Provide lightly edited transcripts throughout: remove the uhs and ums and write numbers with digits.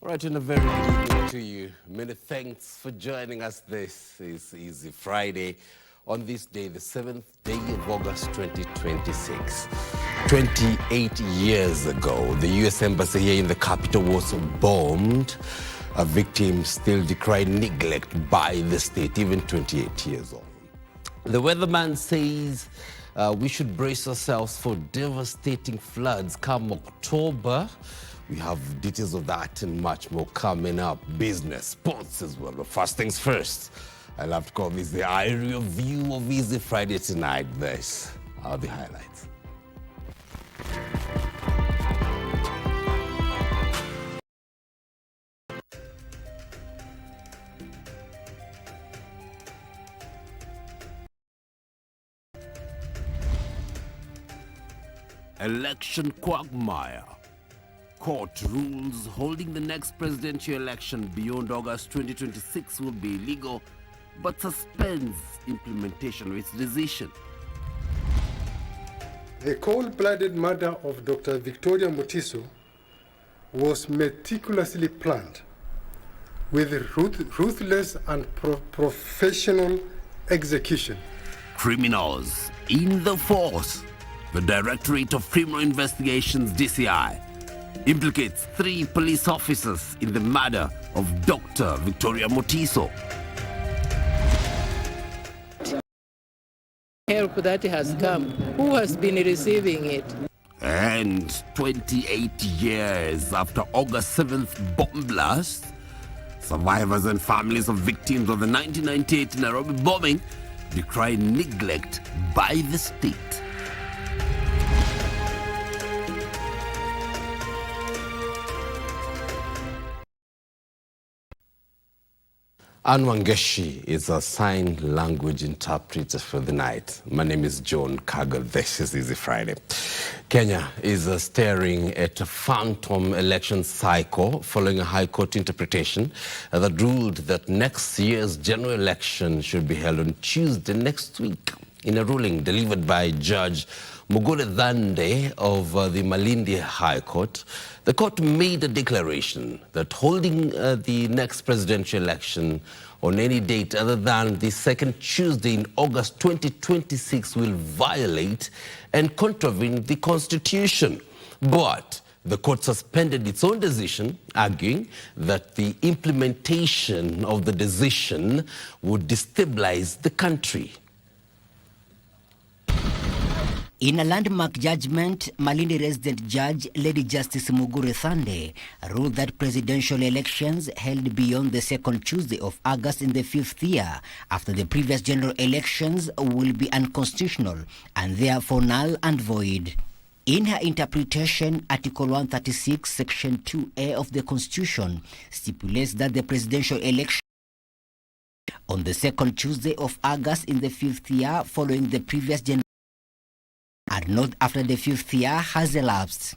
All right, and a very good evening to you. Many thanks for joining us. This is Easy Friday on this day, the 7th day of August 2026. 28 years ago, the U.S. Embassy here in the capital was bombed. A victim still decried neglect by the state, even 28 years old. The weatherman says we should brace ourselves for devastating floods come October. We have details of that and much more coming up. Business, sports as well. But first things first, I love to call this the aerial view of Easy Friday tonight. This are the highlights. Election quagmire. Court rules holding the next presidential election beyond August 2026 will be illegal, but suspends implementation of its decision. The cold-blooded murder of Dr. Victoria Mutiso was meticulously planned with ruthless and professional execution. Criminals in the force. The Directorate of Criminal Investigations, DCI, implicates 3 police officers in the murder of Dr. Victoria Mutiso. Help that has come. Who has been receiving it? And 28 years after August 7th bomb blast, survivors and families of victims of the 1998 Nairobi bombing decry neglect by the state. Anwangeshi is a sign language interpreter for the night. My name is John Kago. This is Easy Friday. Kenya is staring at a phantom election cycle following a High Court interpretation that ruled that next year's general election should be held on Tuesday next week. In a ruling delivered by Judge Mugure Dhande of the Malindi High Court, the court made a declaration that holding the next presidential election on any date other than the second Tuesday in August 2026 will violate and contravene the Constitution. But the court suspended its own decision, arguing that the implementation of the decision would destabilize the country. In a landmark judgment, Malindi resident judge Lady Justice Mugure Dhande ruled that presidential elections held beyond the second Tuesday of August in the 5th year after the previous general elections will be unconstitutional and therefore null and void. In her interpretation, Article 136, Section 2A of the Constitution stipulates that the presidential election on the second Tuesday of August in the 5th year following the previous general and not after the 5th year has elapsed.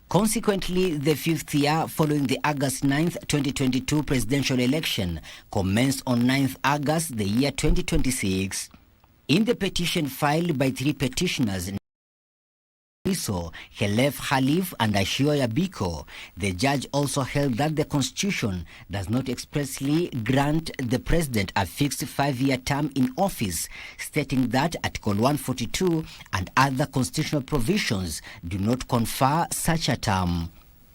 Consequently, the 5th year following the August 9th, 2022 presidential election commenced on 9th August, the year 2026. In the petition filed by 3 petitioners, Helef Khalif and Ashioya Biko, the judge also held that the Constitution does not expressly grant the president a fixed 5-year term in office, stating that Article 142 and other constitutional provisions do not confer such a term.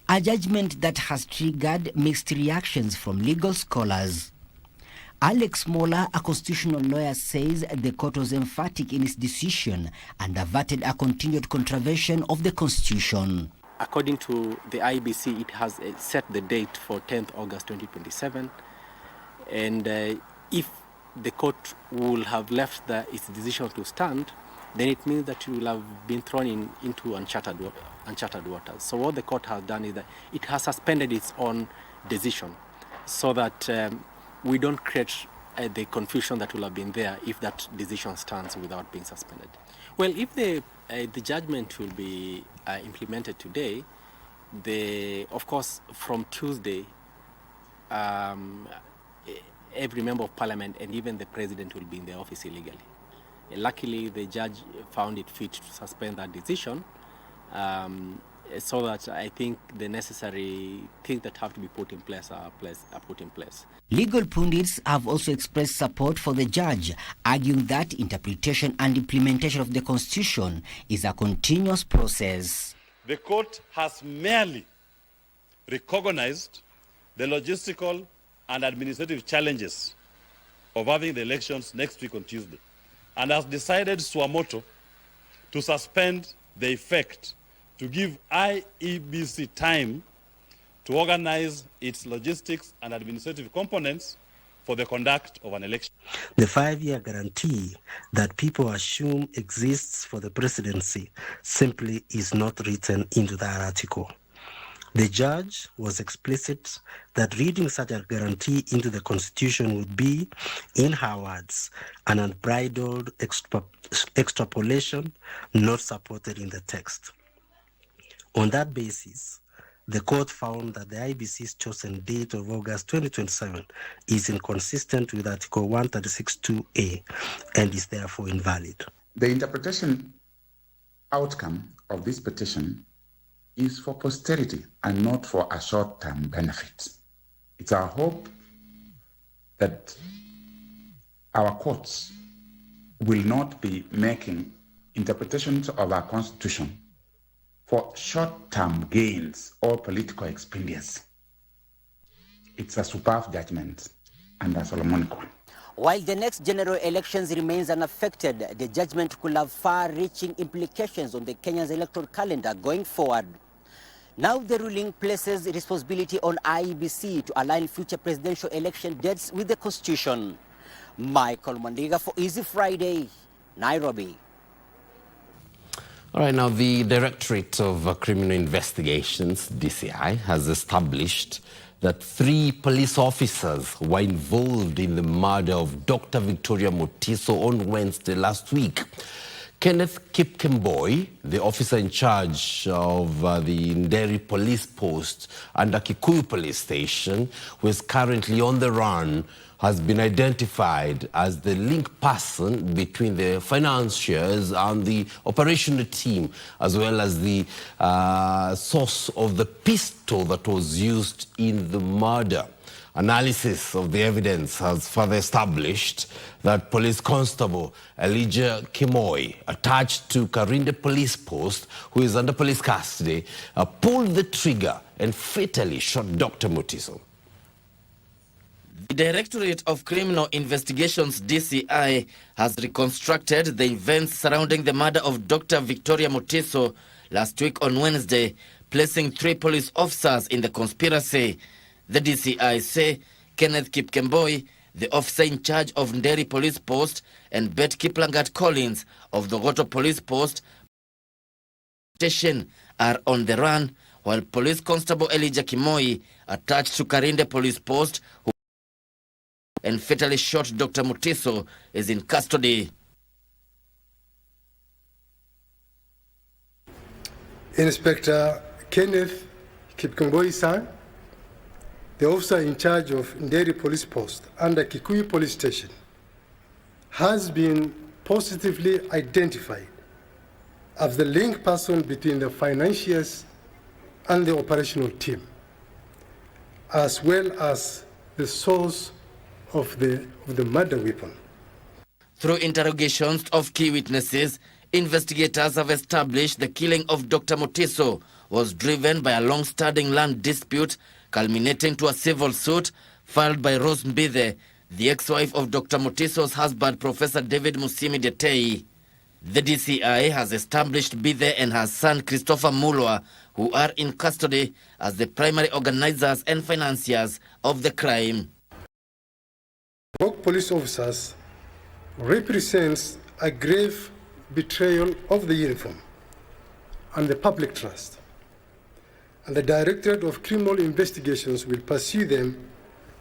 A judgment that has triggered mixed reactions from legal scholars. Alex Mola, a constitutional lawyer, says the court was emphatic in its decision and averted a continued contravention of the Constitution. According to the IBC, it has set the date for 10th August 2027. And if the court will have left its decision to stand, then it means that it will have been thrown into uncharted waters. So what the court has done is that it has suspended its own decision so that we don't create the confusion that will have been there if that decision stands without being suspended. Well, if the judgment will be implemented today, of course, from Tuesday, every member of parliament and even the president will be in the office illegally. Luckily, the judge found it fit to suspend that decision so that I think the necessary things that have to be put in place are put in place. Legal pundits have also expressed support for the judge, arguing that interpretation and implementation of the Constitution is a continuous process. The court has merely recognized the logistical and administrative challenges of having the elections next week on Tuesday, and has decided suo motu to suspend the effect to give IEBC time to organize its logistics and administrative components for the conduct of an election. The 5-year guarantee that people assume exists for the presidency simply is not written into that article. The judge was explicit that reading such a guarantee into the Constitution would be, in her words, an unbridled extrapolation not supported in the text. On that basis, the court found that the IBC's chosen date of August 2027 is inconsistent with Article 136(2)(a) and is therefore invalid. The interpretation outcome of this petition is for posterity and not for a short-term benefit. It's our hope that our courts will not be making interpretations of our Constitution for short-term gains or political expediency. It's a superb judgment and a Solomonic one. While the next general elections remains unaffected, the judgment could have far-reaching implications on the Kenya's electoral calendar going forward. Now the ruling places responsibility on IEBC to align future presidential election dates with the Constitution. Michael Mandiga for Easy Friday, Nairobi. All right, now the Directorate of Criminal Investigations, DCI, has established that 3 police officers were involved in the murder of Dr. Victoria Mutiso on Wednesday last week. Kenneth Kipkemboi, the officer in charge of the Nderi Police Post under Kikuyu Police Station, who is currently on the run, has been identified as the link person between the financiers and the operational team, as well as the source of the pistol that was used in the murder. Analysis of the evidence has further established that Police Constable Elijah Kimoi, attached to Karinde Police Post, who is under police custody, pulled the trigger and fatally shot Dr. Mutiso. The Directorate of Criminal Investigations, DCI, has reconstructed the events surrounding the murder of Dr. Victoria Mutiso last week on Wednesday, placing 3 police officers in the conspiracy. The DCI say Kenneth Kipkemboi, the officer in charge of Nderi Police Post, and Bet Kiplangat Collins of the Goto Police Post station are on the run, while Police Constable Elijah Kimoi, attached to Karinde Police Post, who and fatally shot Dr. Mutiso, is in custody. Inspector Kenneth Kipkemboi's son, the officer in charge of Nderi Police Post under Kikuyu Police Station, has been positively identified as the link person between the financiers and the operational team, as well as the source of the murder weapon. Through interrogations of key witnesses, investigators have established the killing of Dr. Mutiso was driven by a long-standing land dispute culminating to a civil suit filed by Rose Mbithe, the ex-wife of Dr. Mutiso's husband, Professor David Musimi Detei. The DCI has established Mbithe and her son, Christopher Mulwa, who are in custody as the primary organizers and financiers of the crime. Both police officers represents a grave betrayal of the uniform and the public trust, and the Directorate of Criminal Investigations will pursue them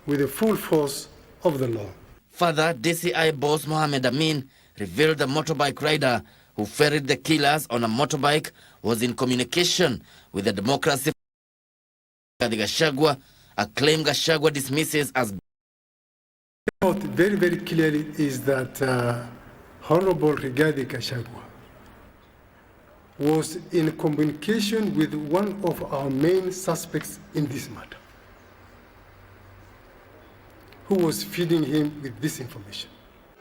with the full force of the law. Further, DCI boss Mohamed Amin revealed the motorbike rider who ferried the killers on a motorbike was in communication with the Democracy Gachagua, a claim Gachagua dismisses as. Very, very clearly is that Honorable Rigathi Gachagua was in communication with one of our main suspects in this matter, who was feeding him with this information.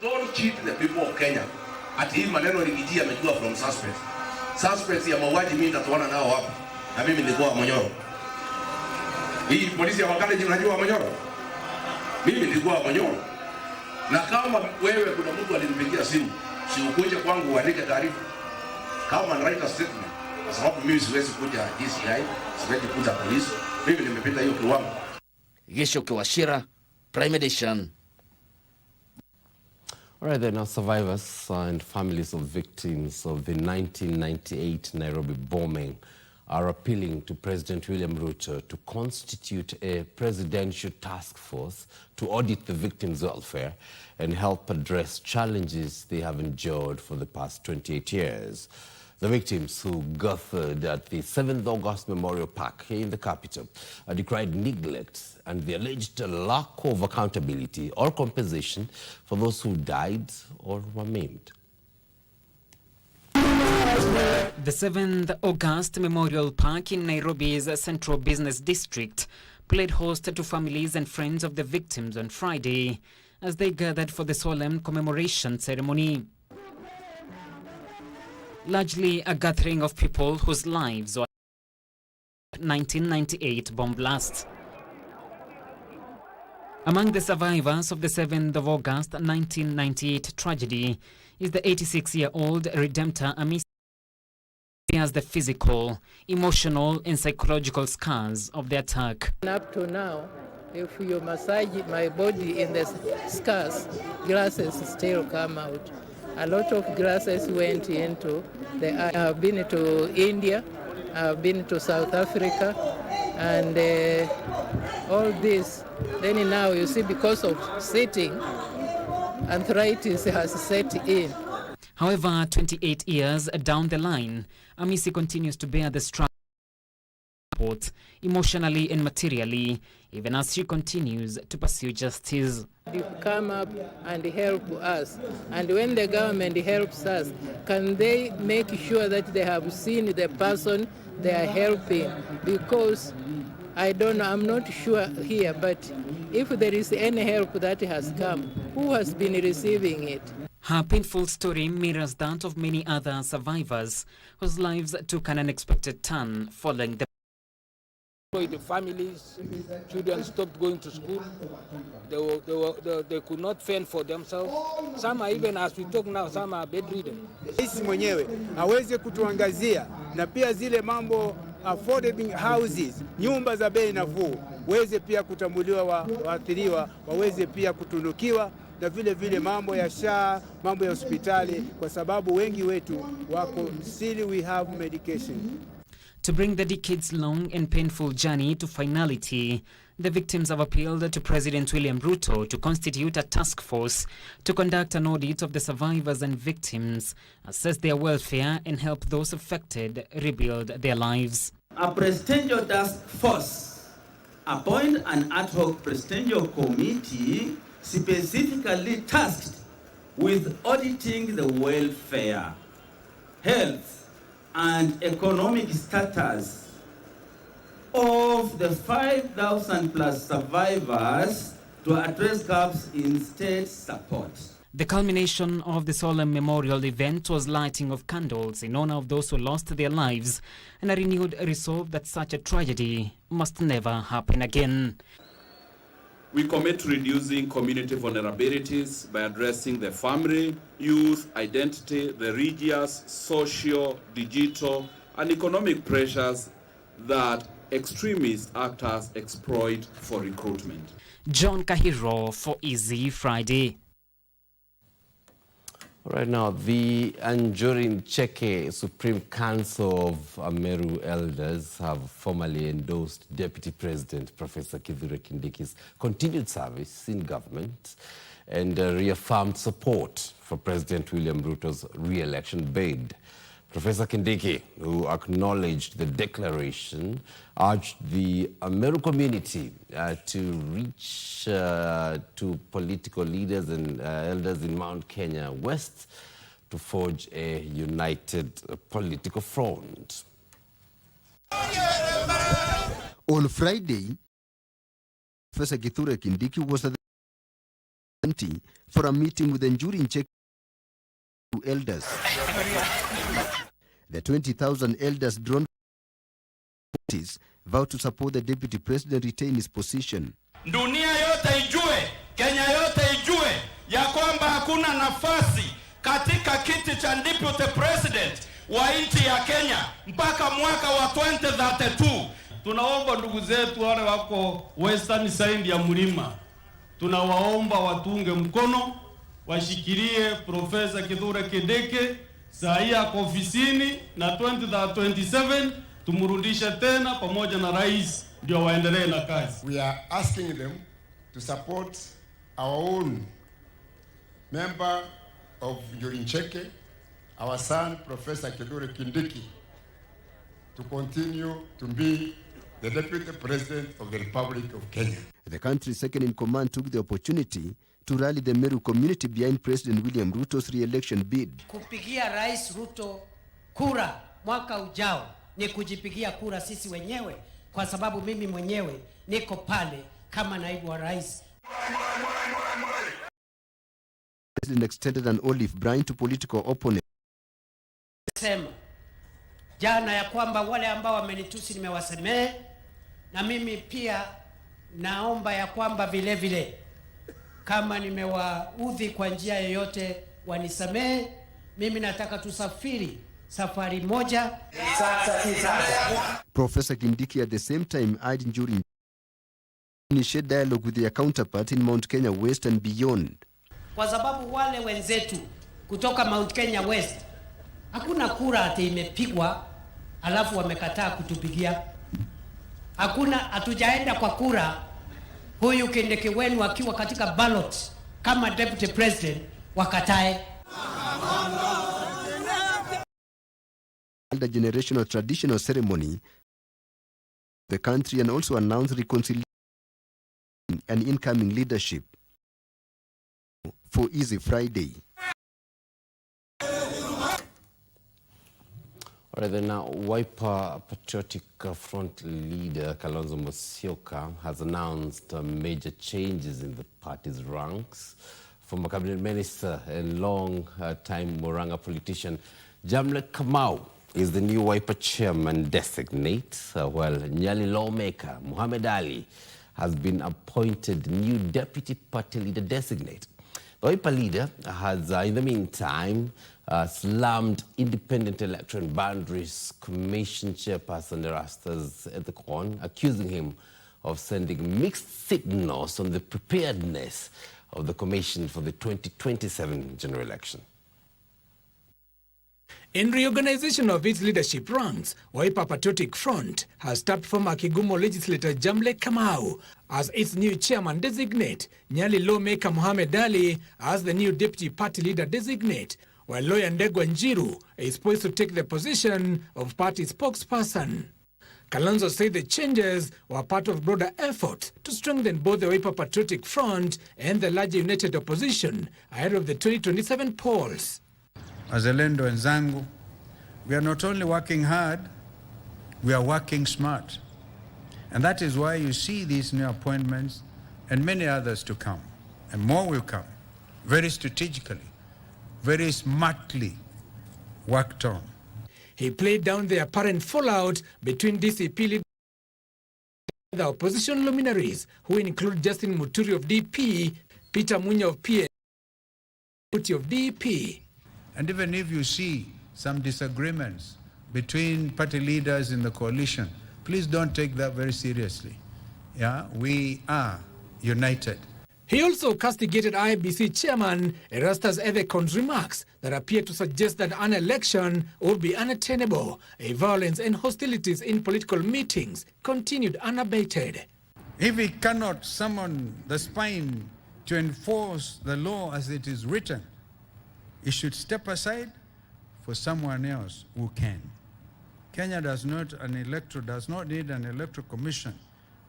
Don't cheat the people of Kenya. At hii maneno nikijia amejua from suspects. Suspects ya mauaji mimi nitatoana nao hapa. Na mimi nilikuwa Monyoro. Hii polisi ya Wakale unajua Monyoro? Mimi nilikuwa Monyoro. Na kama wewe kuna mtu alinipigia simu, si ukuje kwangu uandike taarifa. Kama na write a statement. Kwa sababu mimi siwezi kuja DCI, siwezi kuja polisi. Mimi nimepita hiyo kiwango. Gisho Kiwashira, Prime Edition. All right, there are now survivors and families of victims of the 1998 Nairobi bombing are appealing to President William Ruto to constitute a presidential task force to audit the victims' welfare and help address challenges they have endured for the past 28 years. The victims who gathered at the 7th August Memorial Park here in the capital decried neglect and the alleged lack of accountability or compensation for those who died or were maimed. The 7th August Memorial Park in Nairobi's Central Business District played host to families and friends of the victims on Friday as they gathered for the solemn commemoration ceremony. Largely a gathering of people whose lives were 1998 bomb blast. Among the survivors of the 7th of August 1998 tragedy is the 86-year-old Redemptor Amisi. He has the physical, emotional and psychological scars of the attack. Up to now, if you massage my body in the scars, glasses still come out. A lot of glasses went into the eye. I have been to India, I have been to South Africa, and all this. Then now you see, because of sitting, arthritis has set in. However, 28 years down the line, Amisi continues to bear the struggle emotionally and materially, even as she continues to pursue justice. They come up and help us, and when the government helps us, can they make sure that they have seen the person they are helping? Because I don't know, I'm not sure here, but if there is any help that has come, who has been receiving it? Her painful story mirrors that of many other survivors whose lives took an unexpected turn following the The families, children stopped going to school. They could not fend for themselves. Some are, even as we talk now, some are bedridden. Sisi mwenyewe aweze kutuangazia na pia zile mambo affordable houses, nyumba za bei nafuu, waweze pia kutambuliwa waathiriwa, waweze pia kutunukiwa, na vile vile mambo ya SHA, mambo ya hospitali, kwa sababu wengi wetu wako still we have medication. To bring the decades-long and painful journey to finality, the victims have appealed to President William Ruto to constitute a task force to conduct an audit of the survivors and victims, assess their welfare and help those affected rebuild their lives. A presidential task force appoint an ad hoc presidential committee specifically tasked with auditing the welfare, health, and economic status of the 5,000 plus survivors to address gaps in state support. The culmination of the solemn memorial event was lighting of candles in honor of those who lost their lives and a renewed resolve that such a tragedy must never happen again. We commit to reducing community vulnerabilities by addressing the family, youth, identity, the religious, social, digital, and economic pressures that extremist actors exploit for recruitment. John Kahiro for Easy Friday. Right now, the Anjorin Cheke Supreme Council of Ameru Elders have formally endorsed Deputy President Professor Kithure Kindiki's continued service in government and reaffirmed support for President William Ruto's re-election bid. Professor Kindiki, who acknowledged the declaration, urged the Ameru community to reach to political leaders and elders in Mount Kenya West to forge a united political front. On Friday, Professor Kithure Kindiki was at the for a meeting with enduring check elders. The 20,000 elders drawn vowed to support the deputy president retain his position. Dunia yote ijue, Kenya yote ijue ya kwamba hakuna nafasi katika kiti cha deputy president wa nchi ya Kenya mpaka mwaka wa 2032. Tunaomba ndugu zetu wale wako western side ya mlima, tunawaomba watunge mkono, washikilie Profesa Kithure Kindiki saa hii ako ofisini, na 2027 tumurudishe tena pamoja na rais ndio waendelee na kazi. We are asking them to support our own member of Ncheke, our son Professor Kithure Kindiki, to continue to be the Deputy President of the Republic of Kenya. The country's second in command took the opportunity to rally the Meru community behind President William Ruto's re-election bid. Kupigia Rais Ruto kura mwaka ujao ni kujipigia kura sisi wenyewe, kwa sababu mimi mwenyewe niko pale kama naibu wa rais. The president extended an olive branch to political opponents. Sema jana ya kwamba wale ambao wamenitusi nimewasamehe, na mimi pia naomba ya kwamba vile vile kama nimewaudhi kwa njia yoyote wanisamehe. Mimi nataka tusafiri safari moja. Professor Kindiki at the same time urged during initiate dialogue with their counterpart in Mount Kenya West and beyond. Kwa sababu wale wenzetu kutoka Mount Kenya West hakuna kura ati imepigwa alafu wamekataa kutupigia. Hakuna, hatujaenda kwa kura. Huyu Kindiki wenu akiwa katika ballot kama deputy president wakatae. The generational traditional ceremony the country and also announced reconciliation and incoming leadership for Easy Friday. All right, then now, Wiper Patriotic Front leader Kalonzo Musyoka has announced major changes in the party's ranks. Former cabinet minister and long-time Murang'a politician Jamle Kamau is the new Wiper chairman designate, while Nyali lawmaker Muhammad Ali has been appointed new deputy party leader designate. The Wiper leader has, in the meantime, slammed Independent Electoral Boundaries Commission chairperson Erastus Ethekon, accusing him of sending mixed signals on the preparedness of the commission for the 2027 general election. In reorganization of its leadership ranks, Wiper Patriotic Front has tapped former Kigumo legislator Jamle Kamau as its new chairman designate, Nyali lawmaker Muhammad Ali as the new deputy party leader designate, while lawyer Ndegwa Njiru is poised to take the position of party spokesperson. Kalonzo said the changes were part of broader effort to strengthen both the Wiper Patriotic Front and the larger united opposition ahead of the 2027 polls. Wazalendo wenzangu, we are not only working hard, we are working smart. And that is why you see these new appointments and many others to come. And more will come, very strategically, very smartly worked on. He played down the apparent fallout between DCP leaders and the opposition luminaries, who include Justin Muturi of DP, Peter Munya of PA, of DP. And even if you see some disagreements between party leaders in the coalition, please don't take that very seriously. Yeah, we are united. He also castigated IBC chairman Erastus Ethekon's remarks that appear to suggest that an election would be unattainable if violence and hostilities in political meetings continued unabated. If he cannot summon the spine to enforce the law as it is written, he should step aside for someone else who can. Kenya does not need an electoral commission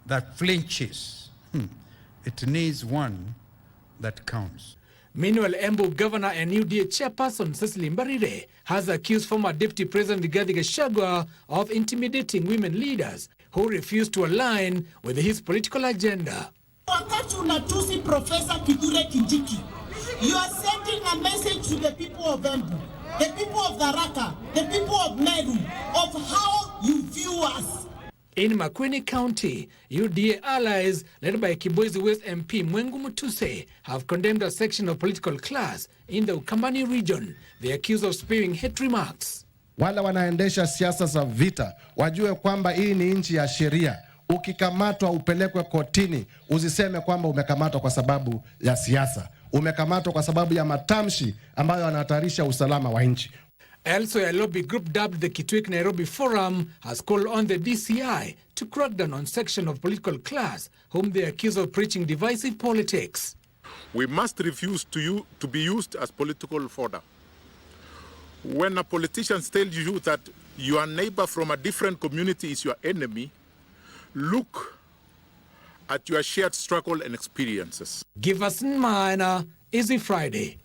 that flinches. It needs one that counts. Meanwhile, Embu Governor and UDA Chairperson Cecily Mbarire has accused former Deputy President Rigathi Gachagua of intimidating women leaders who refuse to align with his political agenda. Wakati unatusi Professor Kithure Kindiki, you are sending a message to the people of Embu, the people of Tharaka, the people of Meru, of how you view us. In Makueni County, UDA allies led by Kibwezi West MP Mwengu Mutuse have condemned a section of political class in the Ukambani region. They accuse of spewing hate remarks. Wale wanaendesha siasa za vita wajue kwamba hii ni nchi ya sheria. Ukikamatwa upelekwe kotini, usiseme kwamba umekamatwa kwa sababu ya siasa. Umekamatwa kwa sababu ya matamshi ambayo yanahatarisha usalama wa nchi. Elsewhere, a lobby group dubbed the Kitwik Nairobi Forum has called on the DCI to crack down on section of political class whom they accuse of preaching divisive politics. We must refuse to be used as political fodder. When a politician tells you that your neighbor from a different community is your enemy, look at your shared struggle and experiences. Give us Maina, Easy Friday.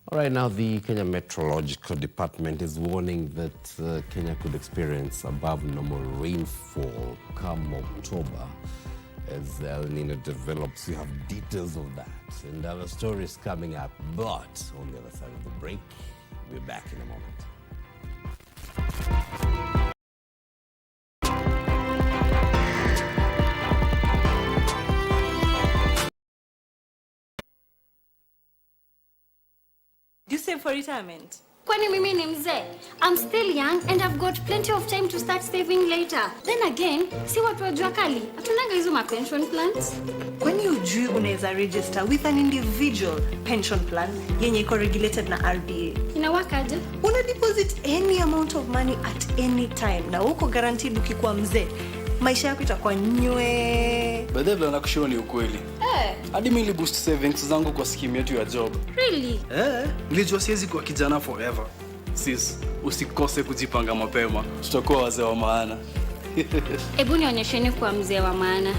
All right, now the Kenya Meteorological Department is warning that Kenya could experience above normal rainfall come October. As El Nino develops, you have details of that and other stories coming up. But on the other side of the break, we're back in a moment. Do you save for retirement? Kwani mimi ni mzee? I'm still young and I've got plenty of time to start saving later. Then again, si watu wa jua kali, hatunanga hizo ma pension plans. Kwani ujui unaweza register with an individual pension plan yenye iko regulated na RBA? Inawakaje? Una deposit any amount of money at any time na uko guaranteed ukikuwa mzee. Maisha yako itakuwa nywe. By the way, nakushua ni ukweli. Hadi mimi boost savings zangu kwa scheme yetu ya job. Really? Nilijua siwezi kuwa kijana forever. Sis, usikose kujipanga mapema. Tutakuwa wazee wa maana. Hebu nionyesheni kuwa mzee wa maana.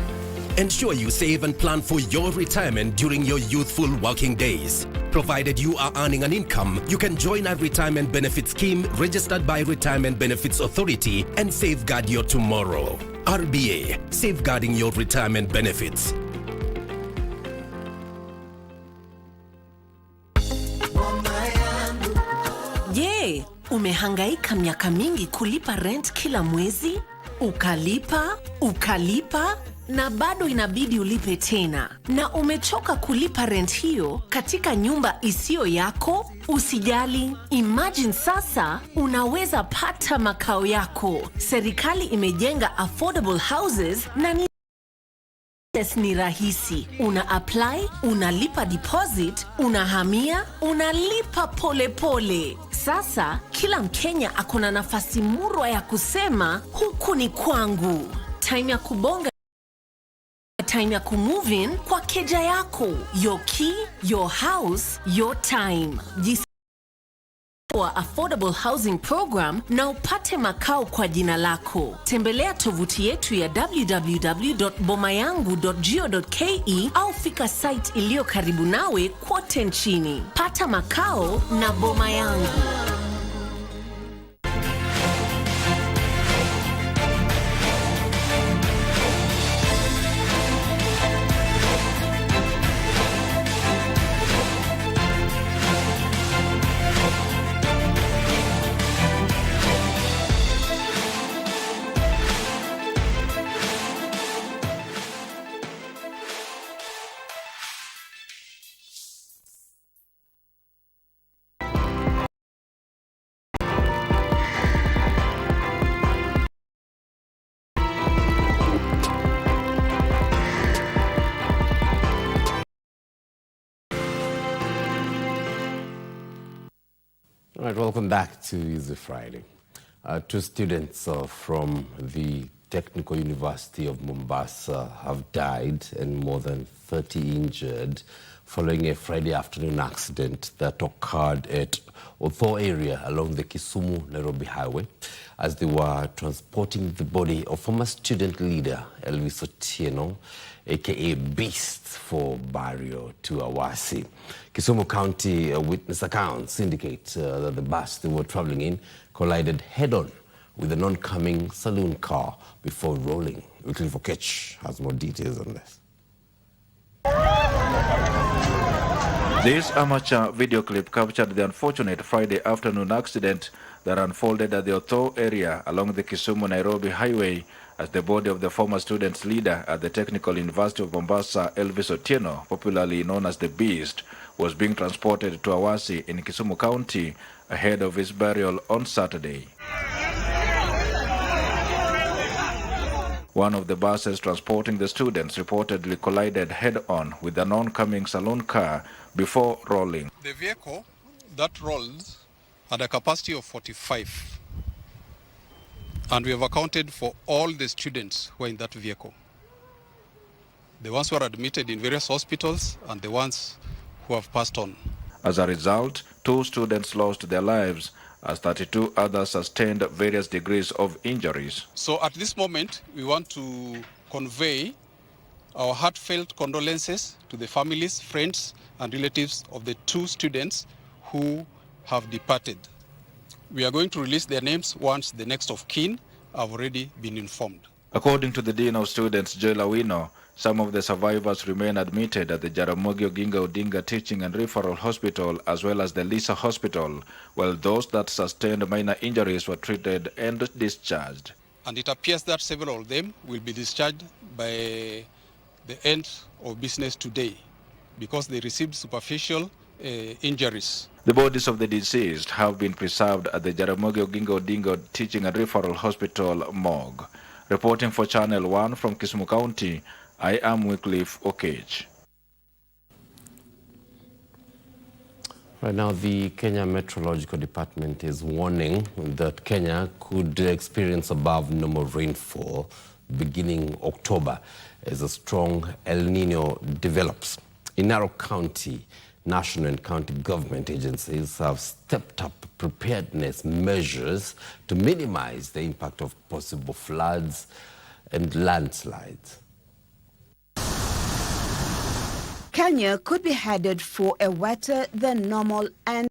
Ensure you save and plan for your retirement during your youthful working days. Provided you are earning an income, you can join a retirement benefit scheme registered by Retirement Benefits Authority and safeguard your tomorrow. RBA, safeguarding your retirement benefits. Je, umehangaika miaka mingi kulipa rent kila mwezi? Ukalipa na bado inabidi ulipe tena, na umechoka kulipa rent hiyo katika nyumba isiyo yako? Usijali, imagine sasa unaweza pata makao yako. Serikali imejenga affordable houses na ni rahisi. Una apply, unalipa deposit, unahamia, unalipa polepole. Sasa kila Mkenya akona nafasi murwa ya kusema huku ni kwangu. Time ya kubonga, time ya kumove in kwa keja yako. Your key, your house, your time. Wa affordable housing program na upate makao kwa jina lako. Tembelea tovuti yetu ya www.bomayangu.go.ke au fika site iliyo karibu nawe kote nchini. Pata makao na Boma Yangu. All right, welcome back to Easy Friday. Two students from the Technical University of Mombasa have died and more than 30 injured following a Friday afternoon accident that occurred at Otho area along the Kisumu-Nairobi highway as they were transporting the body of former student leader Elvis Otieno, aka Beast, for burial to Awasi. Kisumu County witness accounts indicate that the bus they were traveling in collided head-on with an oncoming saloon car before rolling. Wycliffe Okech has more details on this. This amateur video clip captured the unfortunate Friday afternoon accident that unfolded at the Otho area along the Kisumu-Nairobi highway as the body of the former student leader at the Technical University of Mombasa, Elvis Otieno, popularly known as the Beast, was being transported to Awasi in Kisumu County ahead of his burial on Saturday. One of the buses transporting the students reportedly collided head-on with an oncoming saloon car before rolling. The vehicle that rolled had a capacity of 45, and we have accounted for all the students who were in that vehicle. The ones who are admitted in various hospitals and the ones who have passed on. As a result, 2 students lost their lives as 32 others sustained various degrees of injuries. So at this moment, we want to convey our heartfelt condolences to the families, friends, and relatives of the 2 students who have departed. We are going to release their names once the next of kin have already been informed. According to the Dean of Students, Joel Awino, some of the survivors remain admitted at the Jaramogi Oginga Odinga Teaching and Referral Hospital as well as the Lisa Hospital, while those that sustained minor injuries were treated and discharged. And it appears that several of them will be discharged by the end of business today because they received superficial injuries. The bodies of the deceased have been preserved at the Jaramogi Oginga Odinga Teaching and Referral Hospital morgue. Reporting for Channel 1 from Kisumu County, I am Wycliffe Okech. Right now, the Kenya Meteorological Department is warning that Kenya could experience above normal rainfall beginning October as a strong El Nino develops. In Narok County, national and county government agencies have stepped up preparedness measures to minimize the impact of possible floods and landslides. Kenya could be headed for a wetter than normal and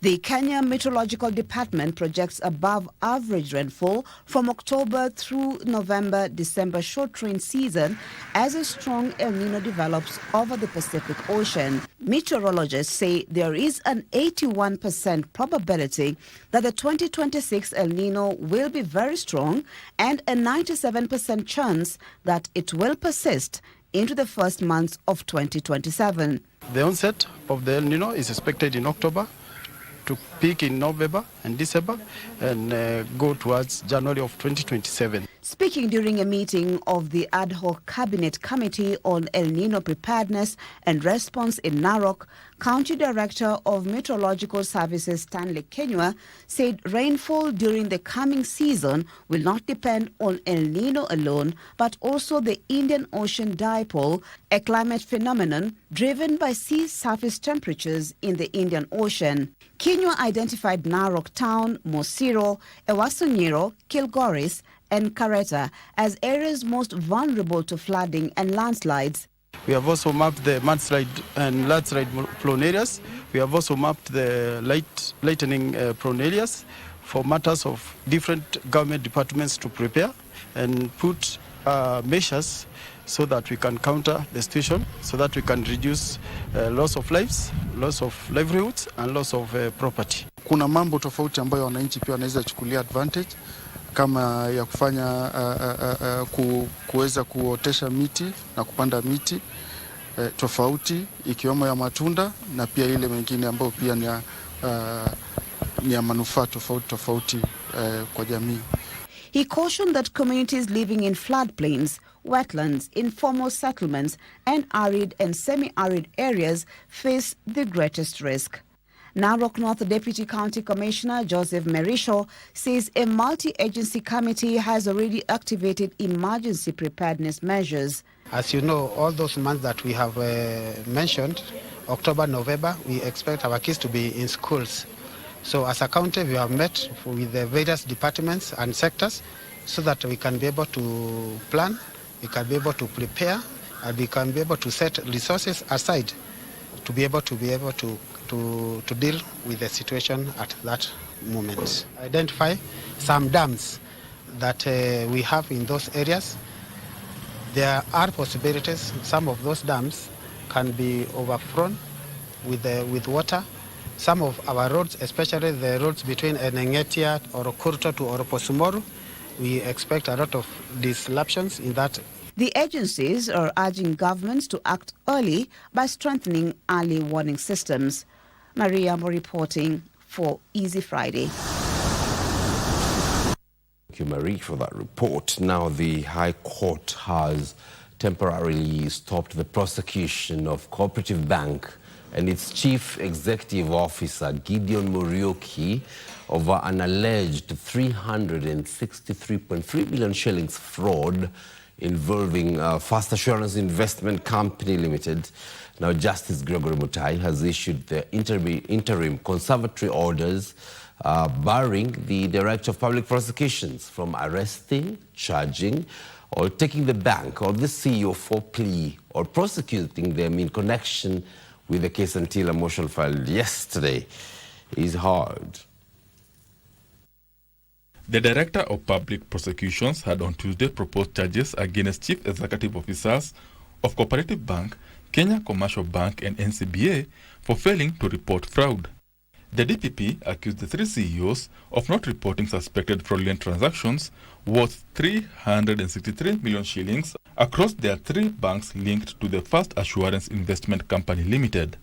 the Kenya Meteorological Department projects above average rainfall from October through November-December short rain season as a strong El Nino develops over the Pacific Ocean. Meteorologists say there is an 81% probability that the 2026 El Nino will be very strong and a 97% chance that it will persist into the first months of 2027. The onset of the El Nino is expected in October, to peak in November and December, and go towards January of 2027. Speaking during a meeting of the Ad Hoc Cabinet Committee on El Nino Preparedness and Response in Narok, County Director of Meteorological Services Stanley Kenywa said rainfall during the coming season will not depend on El Nino alone, but also the Indian Ocean Dipole, a climate phenomenon driven by sea surface temperatures in the Indian Ocean. Kenywa identified Narok Town, Mosiro, Ewasonyiro, Kilgoris, and Kareta as areas most vulnerable to flooding and landslides. We have also mapped the mudslide and landslide prone areas. We have also mapped the lightning prone areas for matters of different government departments to prepare and put measures so that we can counter the situation, so that we can reduce loss of lives, loss of livelihoods, and loss of property. Kuna mambo tofauti ambayo wananchi pia wanaweza chukulia advantage kama ya kufanya kuweza kuotesha miti na kupanda miti tofauti ikiwemo ya matunda na pia ile mengine ambayo pia ni ya manufaa tofauti kwa jamii. He cautioned that communities living in floodplains, wetlands, informal settlements, and arid and semi-arid areas face the greatest risk. Narok North Deputy County Commissioner Joseph Merisho says a multi-agency committee has already activated emergency preparedness measures. As you know, all those months that we have mentioned, October, November, we expect our kids to be in schools. So as a county, we have met with the various departments and sectors so that we can be able to plan, we can be able to prepare, and we can be able to set resources aside to be able to deal with the situation at that moment. Identify some dams that we have in those areas. There are possibilities. Some of those dams can be overflown with water. Some of our roads, especially the roads between Enengetia or Kurto to Oroposumoro, we expect a lot of disruptions in that. The agencies are urging governments to act early by strengthening early warning systems. Maria Mo reporting for Easy Friday. Thank you, Marie, for that report. Now, the High Court has temporarily stopped the prosecution of Cooperative Bank and its Chief Executive Officer, Gideon Muriuki, over an alleged 363.3 million shillings fraud involving First Assurance Investment Company Limited. Now, Justice Gregory Mutai has issued the interim conservatory orders barring the Director of Public Prosecutions from arresting, charging, or taking the bank or the CEO for plea or prosecuting them in connection with the case until a motion filed yesterday is heard. The Director of Public Prosecutions had on Tuesday proposed charges against Chief Executive Officers of Cooperative Bank, Kenya Commercial Bank and NCBA for failing to report fraud. The DPP accused the three CEOs of not reporting suspected fraudulent transactions worth 363 million shillings across their three banks linked to the First Assurance Investment Company Limited.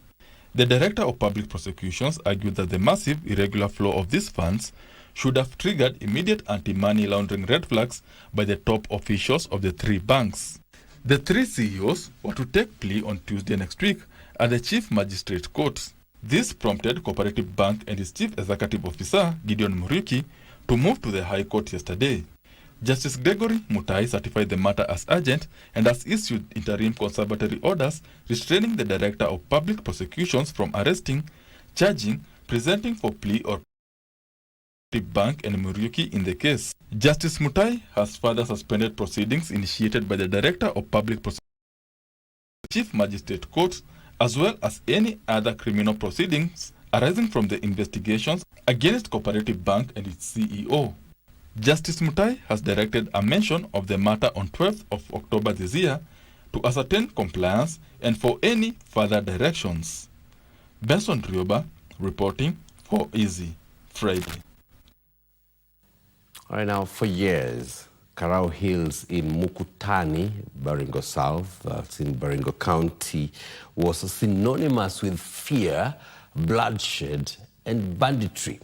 The Director of Public Prosecutions argued that the massive irregular flow of these funds should have triggered immediate anti-money laundering red flags by the top officials of the three banks. The three CEOs were to take plea on Tuesday next week at the Chief Magistrate Court. This prompted Cooperative Bank and its Chief Executive Officer, Gideon Muriuki, to move to the High Court yesterday. Justice Gregory Mutai certified the matter as urgent and has issued interim conservatory orders restraining the Director of Public Prosecutions from arresting, charging, presenting for plea or Bank and Muriuki in the case. Justice Mutai has further suspended proceedings initiated by the Director of Public Prosecutions, Chief Magistrate Court, as well as any other criminal proceedings arising from the investigations against Cooperative Bank and its CEO. Justice Mutai has directed a mention of the matter on 12th of October this year to ascertain compliance and for any further directions. Benson Rioba reporting for Easy Friday. All right, now, for years, Karau Hills in Mukutani, Baringo South, that's in Baringo County, was synonymous with fear, bloodshed, and banditry.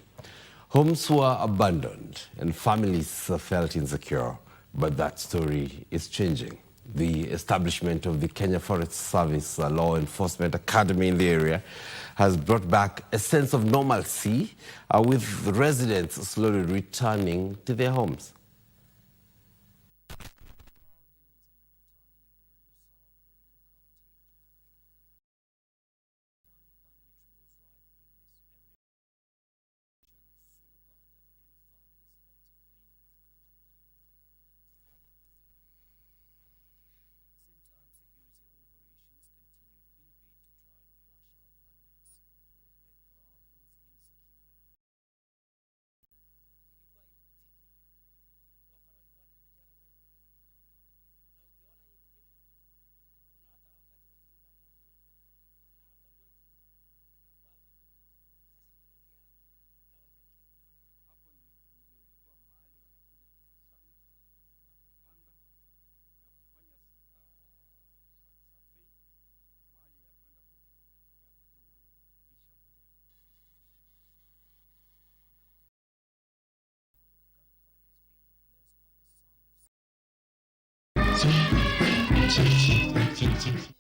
Homes were abandoned and families felt insecure, but that story is changing. The establishment of the Kenya Forest Service Law Enforcement Academy in the area has brought back a sense of normalcy, with residents slowly returning to their homes.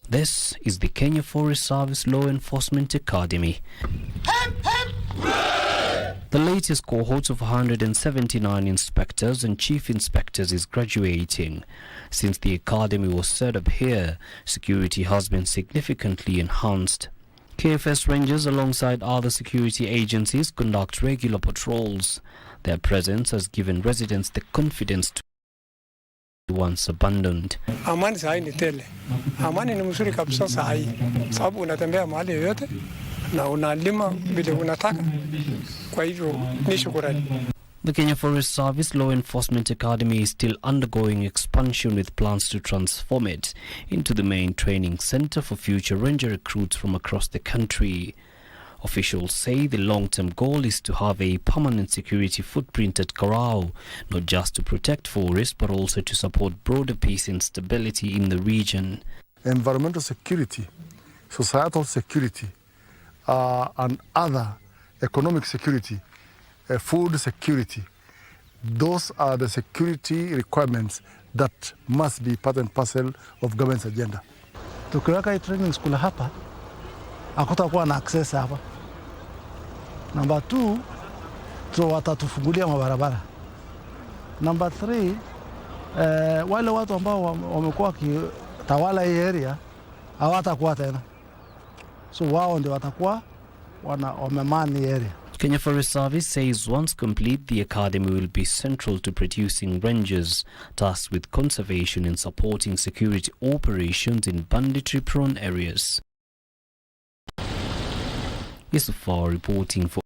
This is the Kenya Forest Service Law Enforcement Academy. Hemp, hemp, The latest cohort of 179 inspectors and chief inspectors is graduating. Since the academy was set up here, security has been significantly enhanced. KFS Rangers alongside other security agencies conduct regular patrols. Their presence has given residents the confidence to once abandoned. Amani sahi ni tele. Amani ni mzuri kabisa sahi. Sababu unatembea mahali yoyote na unalima vile unataka. Kwa hivyo ni shukrani. The Kenya Forest Service Law Enforcement Academy is still undergoing expansion with plans to transform it into the main training center for future ranger recruits from across the country. Officials say the long-term goal is to have a permanent security footprint at Kago, not just to protect forests but also to support broader peace and stability in the region. Environmental security, societal security, and other economic security, food security, those are the security requirements that must be part and parcel of government's agenda. Tukiweka training school hapa, hakutakuwa na access hapa. Number 2, watatufungulia mabarabara. Number 3, wale watu ambao wamekuwa wakitawala hii area hawatakuwa tena. So wao ndio watakuwa wamemani area. Kenya Forest Service says once complete, the academy will be central to producing rangers tasked with conservation and supporting security operations in banditry-prone areas. Yusufar reporting for.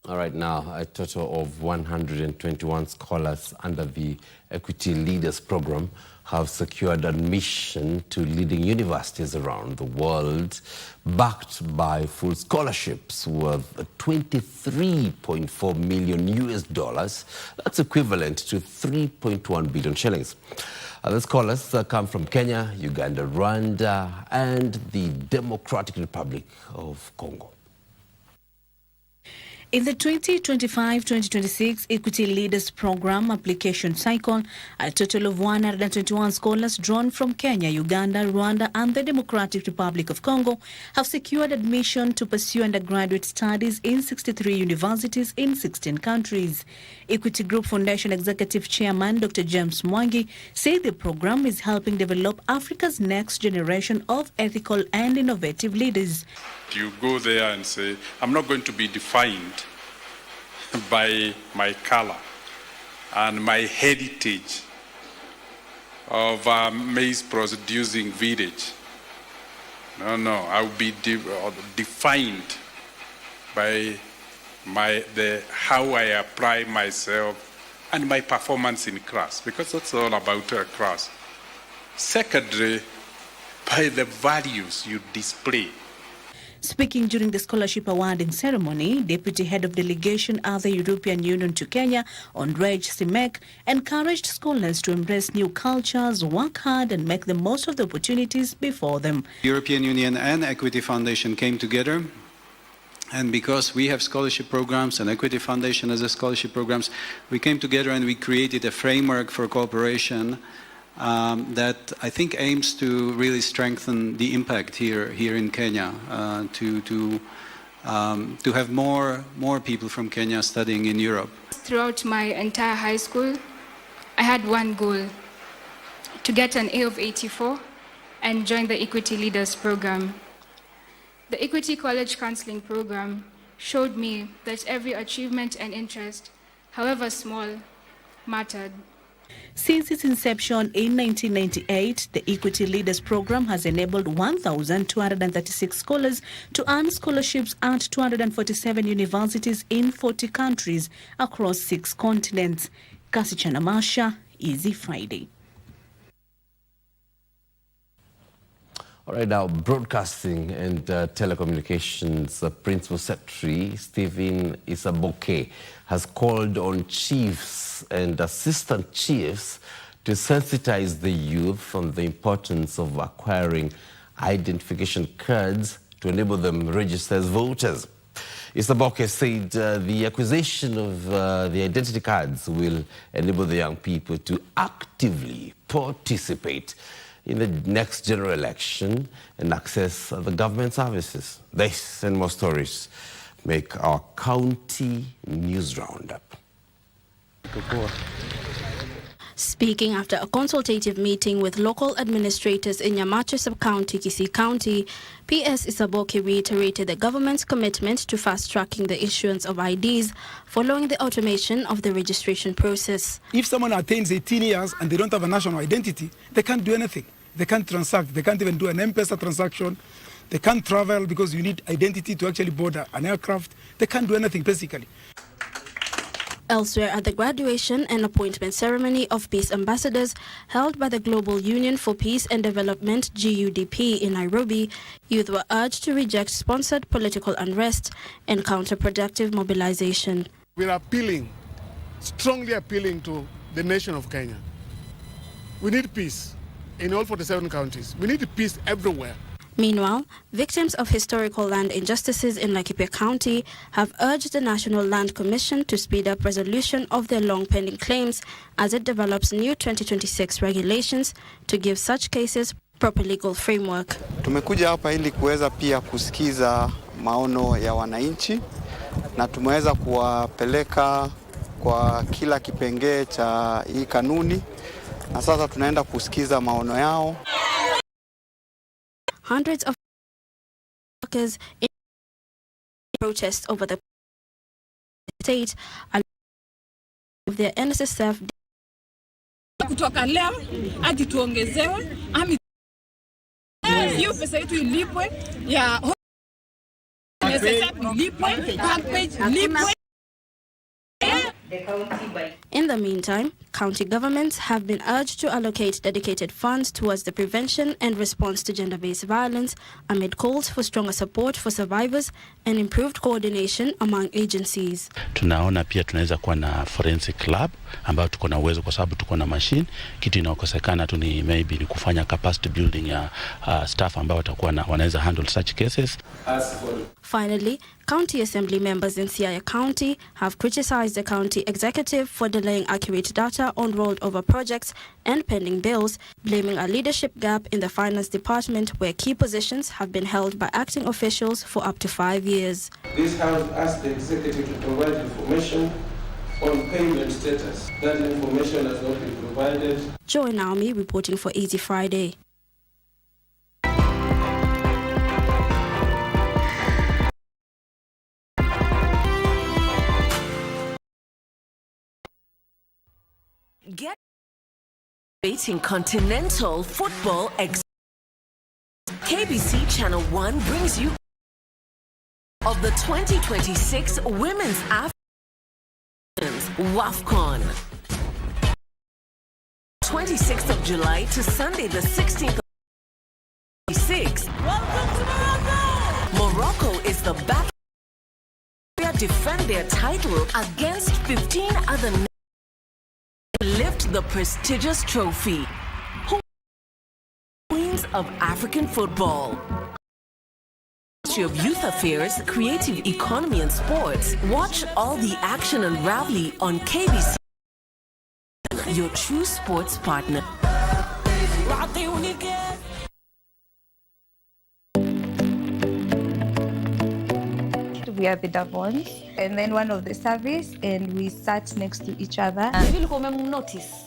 All right, now a total of 121 scholars under the Equity Leaders Program have secured admission to leading universities around the world, backed by full scholarships worth $23.4 million US. That's equivalent to 3.1 billion shillings. The scholars come from Kenya, Uganda, Rwanda, and the Democratic Republic of Congo. In the 2025-2026 Equity Leaders Program application cycle, a total of 121 scholars drawn from Kenya, Uganda, Rwanda, and the Democratic Republic of Congo have secured admission to pursue undergraduate studies in 63 universities in 16 countries. Equity Group Foundation Executive Chairman Dr. James Mwangi said the program is helping develop Africa's next generation of ethical and innovative leaders. You go there and say, I'm not going to be defined by my color and my heritage of maize producing village. No, I will be defined by how I apply myself and my performance in class, because that's all about class. Secondly, by the values you display. Speaking during the scholarship awarding ceremony, Deputy Head of Delegation at the European Union to Kenya, Ondrej Simek, encouraged scholars to embrace new cultures, work hard, and make the most of the opportunities before them. European Union and Equity Foundation came together, and because we have scholarship programs and Equity Foundation has a scholarship programs, we came together and we created a framework for cooperation that I think aims to really strengthen the impact here in Kenya, to have more people from Kenya studying in Europe. Throughout my entire high school, I had one goal: to get an A of 84 and join the Equity Leaders Program. The Equity College Counseling Program showed me that every achievement and interest, however small, mattered. Since its inception in 1998, the Equity Leaders Program has enabled 1,236 scholars to earn scholarships at 247 universities in 40 countries across 6 continents. Kasichana Masha, Easy Friday. All right, now Broadcasting and Telecommunications Principal Secretary Stephen Isaboke has called on chiefs and assistant chiefs to sensitize the youth on the importance of acquiring identification cards to enable them register as voters. Isaboke said the acquisition of the identity cards will enable the young people to actively participate in the next general election and access the government services. This and more stories make our county news roundup. Speaking after a consultative meeting with local administrators in Yamato Sub-County, Kisii County, PS Isaboke reiterated the government's commitment to fast-tracking the issuance of IDs following the automation of the registration process. If someone attains 18 years and they don't have a national identity, they can't do anything. They can't transact. They can't even do an M-Pesa transaction. They can't travel because you need identity to actually board an aircraft. They can't do anything, basically. Elsewhere at the graduation and appointment ceremony of peace ambassadors held by the Global Union for Peace and Development GUDP in Nairobi, youth were urged to reject sponsored political unrest and counterproductive mobilization. We are appealing, strongly appealing to the nation of Kenya. We need peace in all 47 counties. We need peace everywhere. Meanwhile, victims of historical land injustices in Laikipia County have urged the National Land Commission to speed up resolution of their long-pending claims as it develops new 2026 regulations to give such cases proper legal framework. Tumekuja hapa ili kuweza pia kusikiza maono ya wananchi na tumeweza kuwapeleka kwa kila kipengee cha hii kanuni na sasa tunaenda kusikiza maono yao. Hundreds of workers in protest over the state of their NSSF. Kutoka leo hadi tuongezewe hiyo pesa yetu ilipwe ya NSSF ilipwe, package ilipwe. In the meantime, county governments have been urged to allocate dedicated funds towards the prevention and response to gender-based violence amid calls for stronger support for survivors and improved coordination among agencies. Tunaona pia tunaweza kuwa na forensic lab ambayo tuko na uwezo kwa sababu tuko na machine. Kitu inayokosekana tu ni maybe ni kufanya capacity building ya staff ambao watakuwa wanaweza handle such cases. Finally, county assembly members in Siaya County have criticized the county executive for delaying accurate data on rolled over projects and pending bills, blaming a leadership gap in the finance department where key positions have been held by acting officials for up to 5 years. This has asked the executive to provide information on payment status. That information has not been provided. Joy Naomi reporting for Easy Friday. Get rating continental football. KBC Channel 1 brings you of the 2026 Women's Africans WAFCON. 26th of July to Sunday the 16th of 26. Welcome to Morocco! Morocco is the back defend their title against 15 other nations. Lift the prestigious trophy. Queens of African football. Ministry of Youth Affairs, Creative Economy and Sports. Watch all the action and rally on KBC, your true sports partner. We are the Davons, and then one of the service, and we sat next to each other. Notice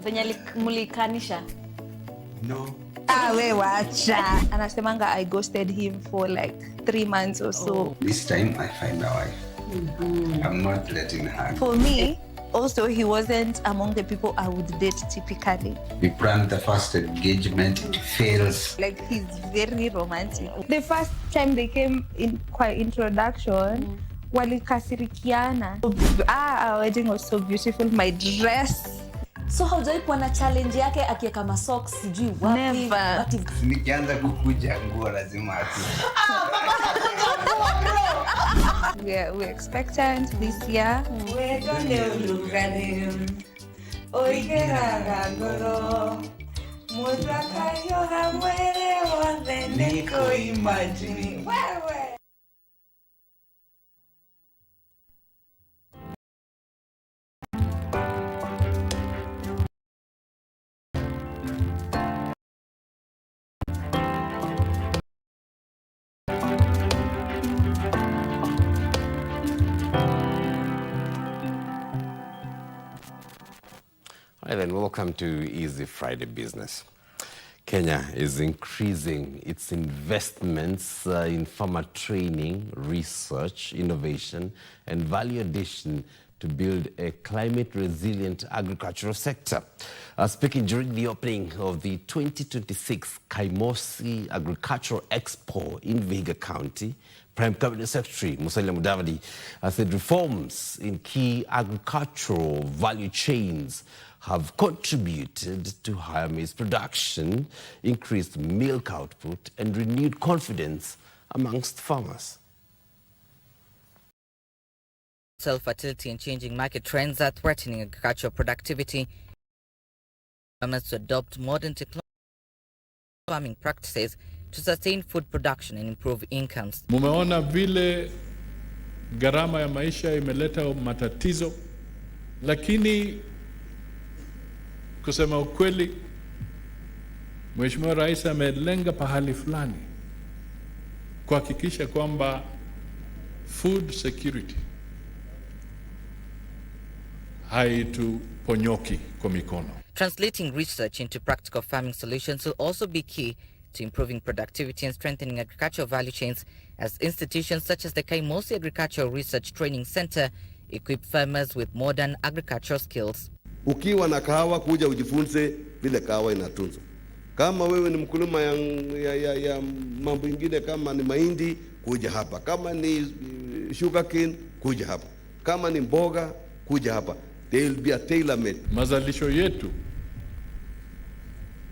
venye mulikanisha? No. We wacha. Anasemanga I ghosted him for like 3 months or so. This time I find a wife. I'm not letting her. For me, also he wasn't among the people I would date typically. We planned the first engagement, it fails. Like he's very romantic. The first time they came in kwa introduction, walikasirikiana. Our wedding was so beautiful. My dress. So haujai kuwa na challenge yake akiweka masocks sijui wapi? Never. Nikianza kukuja nguo lazima atu. We're expectant this year. Niko imagine. All right, then, welcome to Easy Friday Business. Kenya is increasing its investments in farmer training, research, innovation, and value addition to build a climate-resilient agricultural sector. Speaking during the opening of the 2026 KBC Agricultural Expo in Vihiga County, Prime Cabinet Secretary Musalia Mudavadi said reforms in key agricultural value chains have contributed to higher maize production, increased milk output, and renewed confidence amongst farmers. Fertility and changing market trends are threatening agricultural productivity. Farmers to adopt modern technology farming practices to sustain food production and improve incomes. Mumeona vile gharama ya maisha imeleta matatizo, lakini kusema ukweli, Mheshimiwa Rais amelenga pahali fulani kuhakikisha kwamba food security haituponyoki kwa mikono. Translating research into practical farming solutions will also be key to improving productivity and strengthening agricultural value chains, as institutions such as the KBC Agricultural Research Training Center equip farmers with modern agricultural skills. Ukiwa na kahawa, kuja ujifunze vile kahawa inatunzwa. Kama wewe ni mkulima ya mambo mengine, kama ni mahindi, kuja hapa. Kama ni sugarcane, kuja hapa. Kama ni mboga, kuja hapa. There will be a tailor-made. Mazalisho yetu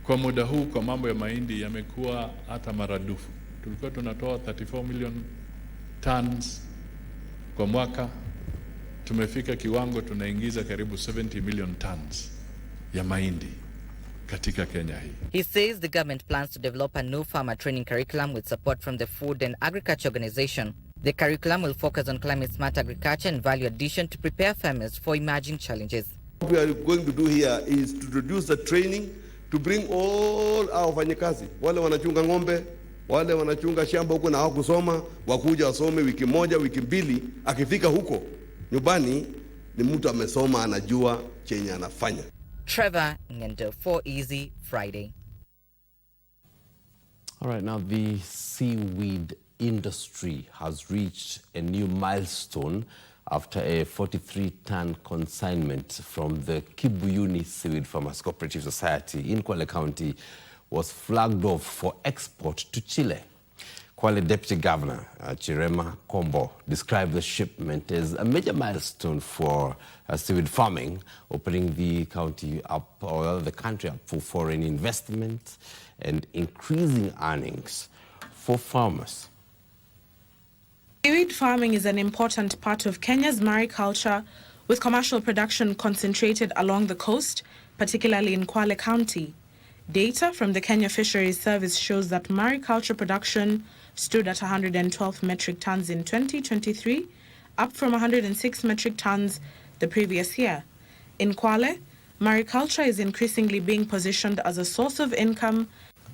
kwa muda huu kwa mambo ya mahindi yamekuwa hata maradufu. Tulikuwa tunatoa 34 million tons kwa mwaka. Tumefika kiwango tunaingiza karibu 70 million tons ya mahindi katika Kenya hii. He says the government plans to develop a new farmer training curriculum with support from the Food and Agriculture Organization. The curriculum will focus on climate-smart agriculture and value addition to prepare farmers for emerging challenges. What we are going to do here is to introduce the training to bring all our wafanyakazi, wale wanachunga ng'ombe, wale wanachunga shamba huko na hawakusoma, wakuja wasome wiki moja, wiki mbili, akifika huko nyumbani ni mtu amesoma, anajua chenye anafanya. Trevor Ngendo for Easy Friday. All right, now the seaweed industry has reached a new milestone after a 43-ton consignment from the Kibuyuni Seaweed Farmers Cooperative Society in Kwale County was flagged off for export to Chile. Kwale Deputy Governor Chirema Kombo described the shipment as a major milestone for seaweed farming, opening the country up, or the country up for foreign investment and increasing earnings for farmers. Seaweed farming is an important part of Kenya's mariculture, with commercial production concentrated along the coast, particularly in Kwale County. Data from the Kenya Fisheries Service shows that mariculture production stood at 112 metric tons in 2023, up from 106 metric tons the previous year. In Kwale, mariculture is increasingly being positioned as a source of income,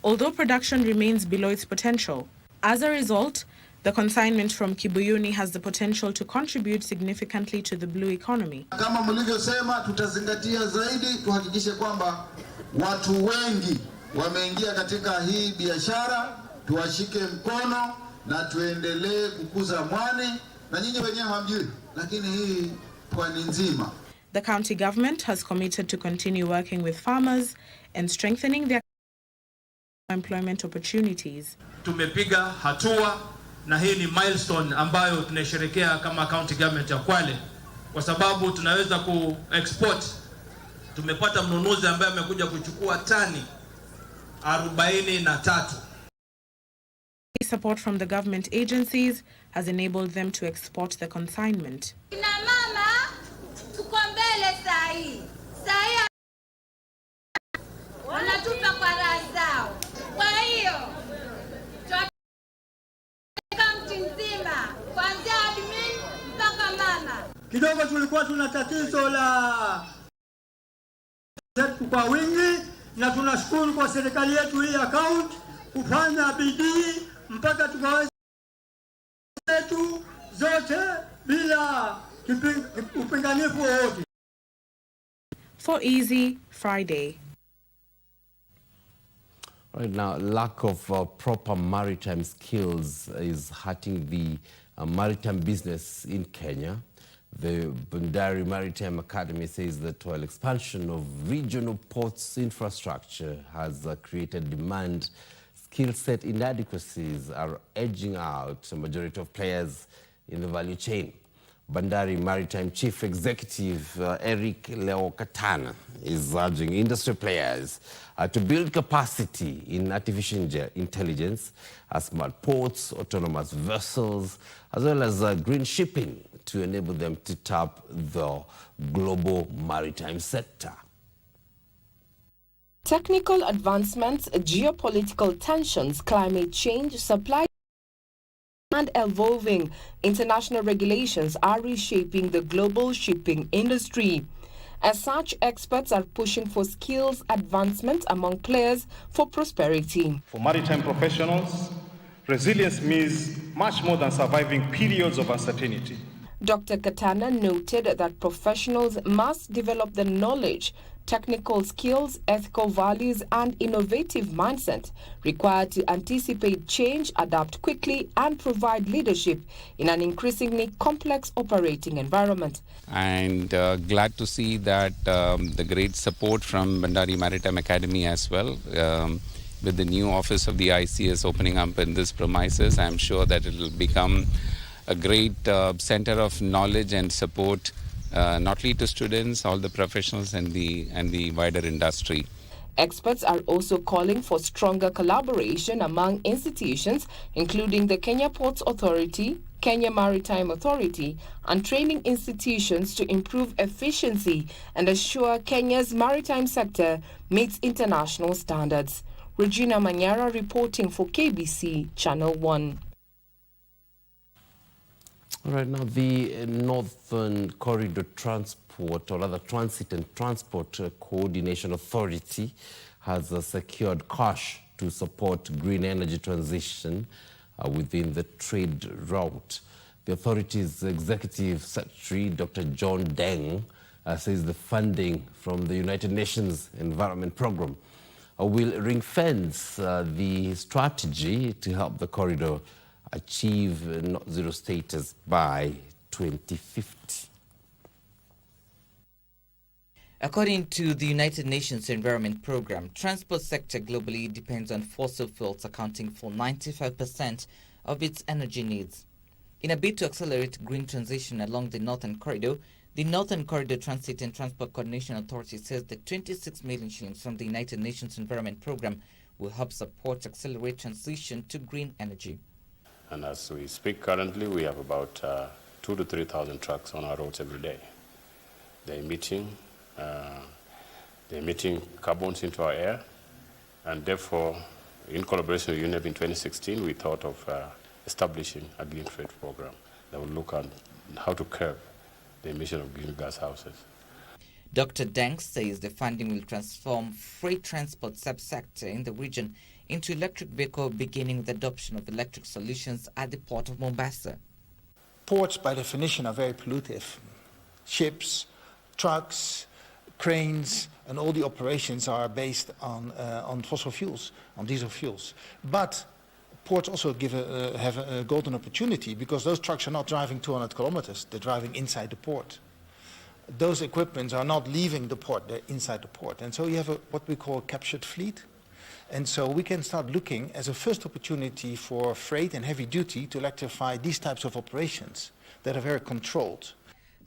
although production remains below its potential. As a result, the consignment from Kibuyuni has the potential to contribute significantly to the blue economy. Kama mlivyosema, tutazingatia zaidi tuhakikishe kwamba watu wengi wameingia katika hii biashara, tuwashike mkono na tuendelee kukuza mwani, na nyinyi wenyewe hamjui, lakini hii pwani nzima. The county government has committed to continue working with farmers and strengthening their employment opportunities. Tumepiga hatua na hii ni milestone ambayo tunasherehekea kama county government ya Kwale, kwa sababu tunaweza ku-export. Tumepata mnunuzi ambaye amekuja kuchukua tani 43. Support from the government agencies has enabled them to export the consignment. Kina mama tuko mbele sahi. Sahi wanatupa kwa raha zao. Kwa hiyo county nzima kuanzia admin mpaka mama. Kidogo tulikuwa tuna tatizo la kwa wingi, na tunashukuru kwa serikali yetu hii account kufanya bidii mpaka tukaweza zetu zote bila upinganifu wowote. For Easy Friday. Right now, lack of proper maritime skills is hurting the maritime business in Kenya. The Bandari Maritime Academy says that while expansion of regional ports infrastructure has created demand, skill set inadequacies are edging out a majority of players in the value chain. Bandari Maritime Chief Executive Eric Leokatana is urging industry players to build capacity in artificial intelligence, smart ports, autonomous vessels, as well as green shipping to enable them to tap the global maritime sector. Technical advancements, geopolitical tensions, climate change, supply and evolving international regulations are reshaping the global shipping industry. As such, experts are pushing for skills advancement among players for prosperity. For maritime professionals, resilience means much more than surviving periods of uncertainty. Dr. Katana noted that professionals must develop the knowledge, technical skills, ethical values, and innovative mindset required to anticipate change, adapt quickly, and provide leadership in an increasingly complex operating environment. And glad to see that the great support from Bandari Maritime Academy as well. With the new office of the ICS opening up in this premises, I'm sure that it will become a great center of knowledge and support, not only to students, all the professionals and the wider industry. Experts are also calling for stronger collaboration among institutions, including the Kenya Ports Authority, Kenya Maritime Authority, and training institutions to improve efficiency and assure Kenya's maritime sector meets international standards. Regina Manyara reporting for KBC Channel 1. All right, now the Northern Corridor Transport, or rather Transit and Transport Coordination Authority, has secured cash to support green energy transition within the trade route. The authority's executive secretary, Dr. John Deng, says the funding from the United Nations Environment Programme will ring-fence the strategy to help the corridor achieve net zero status by 2050. According to the United Nations Environment Programme, transport sector globally depends on fossil fuels, accounting for 95% of its energy needs. In a bid to accelerate green transition along the Northern Corridor, the Northern Corridor Transit and Transport Coordination Authority says that 26 million shillings from the United Nations Environment Programme will help support accelerate transition to green energy. And as we speak currently, we have about 2,000 to 3,000 trucks on our roads every day. They're emitting carbons into our air, and therefore, in collaboration with UNEP in 2016, we thought of establishing a green trade program that will look at how to curb the emission of greenhouse gases. Dr. Deng says the funding will transform freight transport subsector in the region into electric vehicle, beginning with adoption of electric solutions at the port of Mombasa. Ports, by definition, are very pollutive. Ships, trucks, cranes, and all the operations are based on fossil fuels, on diesel fuels. But ports also have a golden opportunity, because those trucks are not driving 200 kilometers, they're driving inside the port. Those equipments are not leaving the port, they're inside the port. And so you have what we call a captured fleet. And so we can start looking as a first opportunity for freight and heavy duty to electrify these types of operations that are very controlled.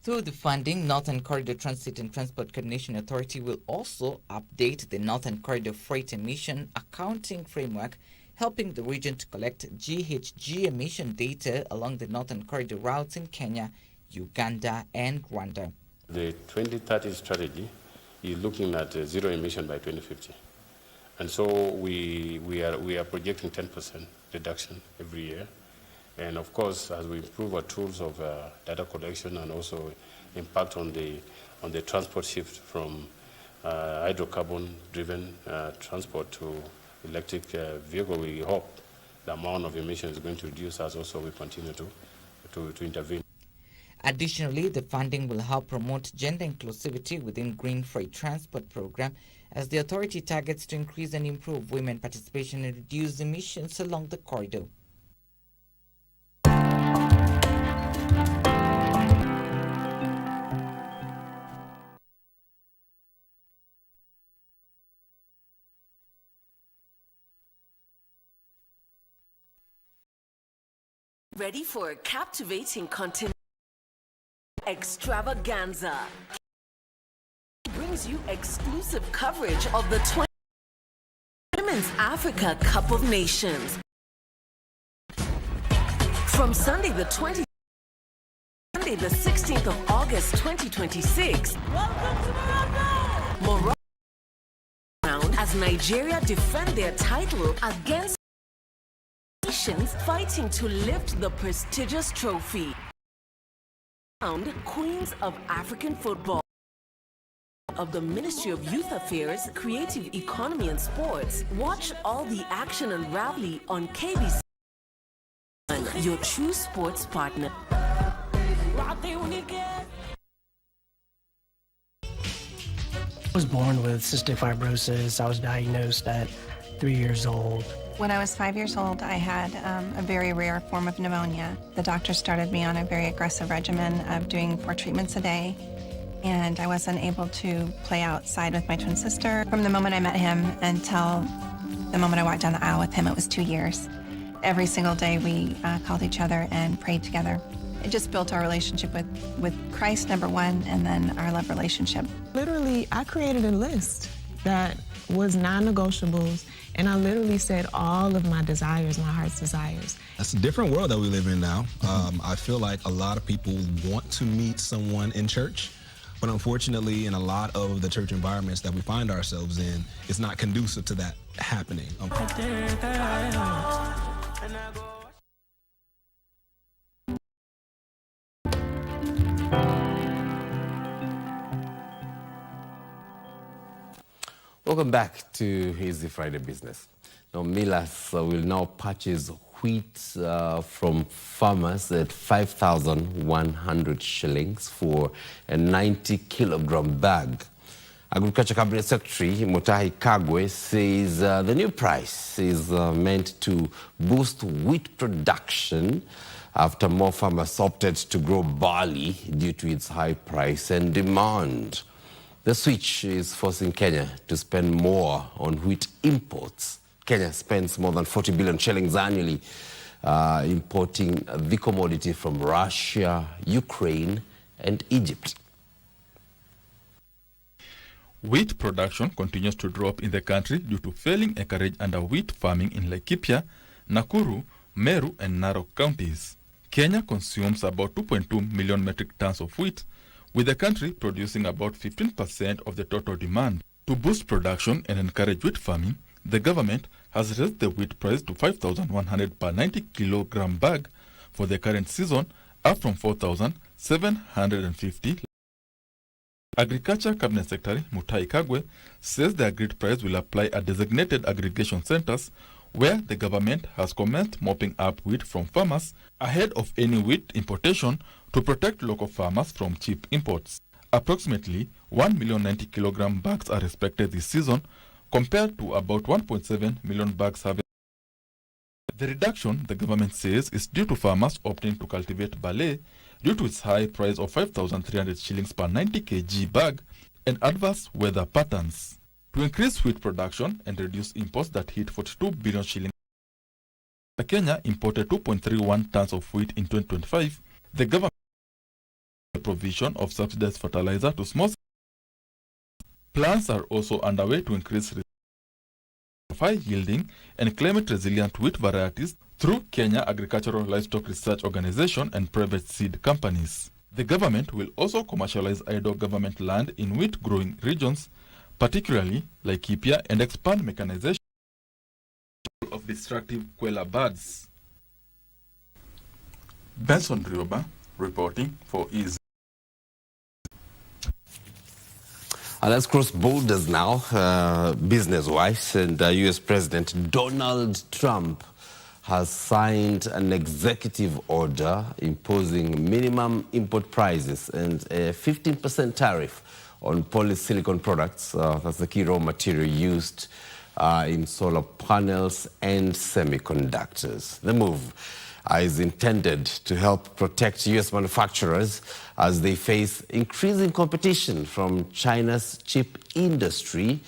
Through the funding, Northern Corridor Transit and Transport Coordination Authority will also update the Northern Corridor Freight Emission Accounting Framework, helping the region to collect GHG emission data along the Northern Corridor routes in Kenya, Uganda, and Rwanda. The 2030 strategy is looking at zero emission by 2050. And so we are projecting 10% reduction every year. And of course, as we improve our tools of data collection and also impact on the transport shift from hydrocarbon-driven transport to electric vehicle, we hope the amount of emissions is going to reduce as also we continue to to intervene. Additionally, the funding will help promote gender inclusivity within Green Freight Transport Program as the authority targets to increase and improve women participation and reduce emissions along the corridor. Ready for a captivating content extravaganza? Brings you exclusive coverage of the Women's Africa Cup of Nations. From Sunday the 20th, Sunday the 16th of August 2026. Welcome to Morocco! As Nigeria defend their title against nations fighting to lift the prestigious trophy. Queens of African Football of the Ministry of Youth Affairs, Creative Economy and Sports. Watch all the action and rally on KBC, your true sports partner. I was born with cystic fibrosis. I was diagnosed at 3 years old. When I was 5 years old, I had a very rare form of pneumonia. The doctor started me on a very aggressive regimen of doing 4 treatments a day, and I wasn't able to play outside with my twin sister. From the moment I met him until the moment I walked down the aisle with him, it was 2 years. Every single day we called each other and prayed together. It just built our relationship with Christ, number one, and then our love relationship. Literally, I created a list that was non-negotiables, and I literally said all of my desires, my heart's desires. It's a different world that we live in now. I feel like a lot of people want to meet someone in church, but unfortunately, in a lot of the church environments that we find ourselves in, it's not conducive to that happening. Welcome back to Easy Friday Business. Now, millers will now purchase wheat from farmers at 5,100 shillings for a 90-kilogram bag. Agriculture Cabinet Secretary Kago says the new price is meant to boost wheat production after more farmers opted to grow barley due to its high price and demand. The switch is forcing Kenya to spend more on wheat imports. Kenya spends more than 40 billion shillings annually importing the commodity from Russia, Ukraine, and Egypt. Wheat production continues to drop in the country due to failing acreage under wheat farming in Laikipia, Nakuru, Meru, and Narok counties. Kenya consumes about 2.2 million metric tons of wheat, with the country producing about 15% of the total demand. To boost production and encourage wheat farming, the government has raised the wheat price to 5,100 per 90-kilogram bag for the current season, up from 4,750. Agriculture Cabinet Secretary Kago says the agreed price will apply at designated aggregation centers where the government has commenced mopping up wheat from farmers ahead of any wheat importation to protect local farmers from cheap imports. Approximately 1 million 90-kilogram bags are expected this season, compared to about 1.7 million bags harvested. The reduction, the government says, is due to farmers opting to cultivate barley due to its high price of 5,300 shillings per 90 kg bag and adverse weather patterns. To increase wheat production and reduce imports that hit 42 billion shillings, Kenya imported 2.31 tons of wheat in 2025. The government the provision of subsidized fertilizer to small. Plans are also underway to increase high-yielding and climate-resilient wheat varieties through Kenya Agricultural Livestock Research Organization and private seed companies. The government will also commercialize idle government land in wheat-growing regions, particularly Laikipia, and expand mechanization of destructive koala birds. Benson Rioba reporting for Easy. Let's cross borders now, business-wise, and U.S. President Donald Trump has signed an executive order imposing minimum import prices and a 15% tariff on polysilicon products. That's the key raw material used in solar panels and semiconductors. The move is intended to help protect U.S. manufacturers as they face increasing competition from China's chip industry,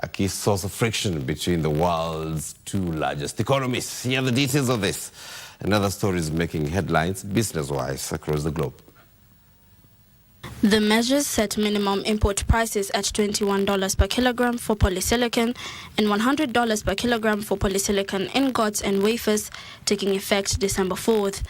a key source of friction between the world's two largest economies. Here are the details of this and other stories making headlines business-wise across the globe. The measures set minimum import prices at $21 per kilogram for polysilicon and $100 per kilogram for polysilicon ingots and wafers, taking effect December 4th.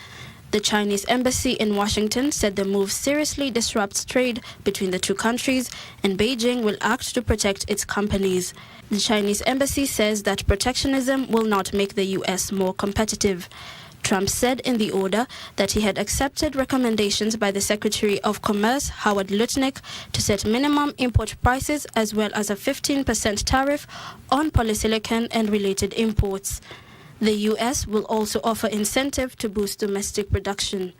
The Chinese embassy in Washington said the move seriously disrupts trade between the two countries, and Beijing will act to protect its companies. The Chinese embassy says that protectionism will not make the U.S. more competitive. Trump said in the order that he had accepted recommendations by the Secretary of Commerce, Howard Lutnick, to set minimum import prices as well as a 15% tariff on polysilicon and related imports. The U.S. will also offer incentive to boost domestic production.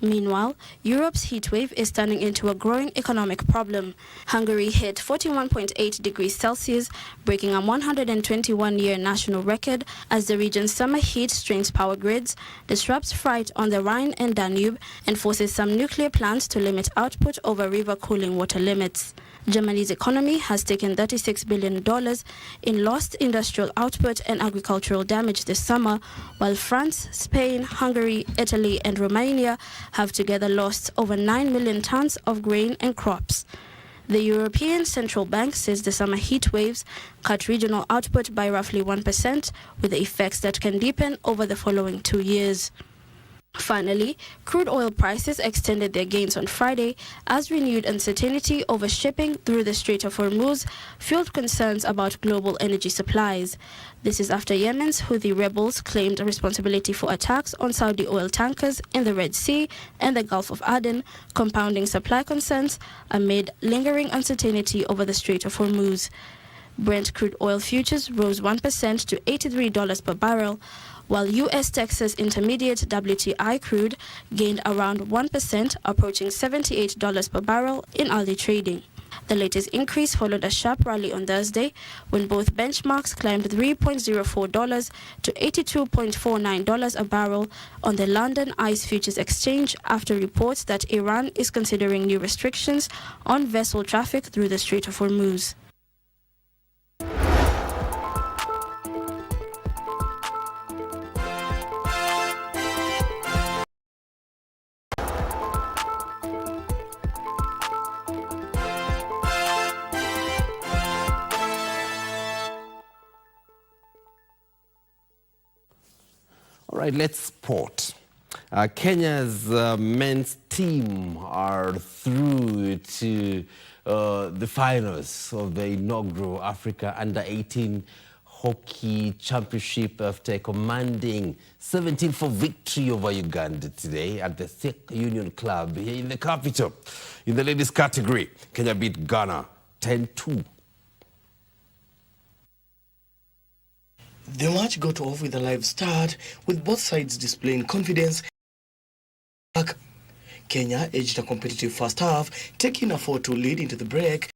Meanwhile, Europe's heatwave is turning into a growing economic problem. Hungary hit 41.8 degrees Celsius, breaking a 121-year national record as the region's summer heat strains power grids, disrupts freight on the Rhine and Danube, and forces some nuclear plants to limit output over river cooling water limits. Germany's economy has taken $36 billion in lost industrial output and agricultural damage this summer, while France, Spain, Hungary, Italy, and Romania have together lost over 9 million tons of grain and crops. The European Central Bank says the summer heat waves cut regional output by roughly 1%, with effects that can deepen over the following 2 years. Finally, crude oil prices extended their gains on Friday as renewed uncertainty over shipping through the Strait of Hormuz fueled concerns about global energy supplies. This is after Yemen's Houthi rebels claimed responsibility for attacks on Saudi oil tankers in the Red Sea and the Gulf of Aden, compounding supply concerns amid lingering uncertainty over the Strait of Hormuz. Brent crude oil futures rose 1% to $83 per barrel, while U.S. Texas Intermediate WTI crude gained around 1%, approaching $78 per barrel in early trading. The latest increase followed a sharp rally on Thursday when both benchmarks climbed $3.04 to $82.49 a barrel on the London ICE Futures Exchange after reports that Iran is considering new restrictions on vessel traffic through the Strait of Hormuz. All right, let's sport. Kenya's men's team are through to the finals of the inaugural Africa Under-18 Hockey Championship after commanding 17-4 victory over Uganda today at the Thick Union Club here in the capital. In the ladies category, Kenya beat Ghana 10-2. The match got off with a live start, with both sides displaying confidence. Kenya edged a competitive first half, taking a 4-2 lead into the break.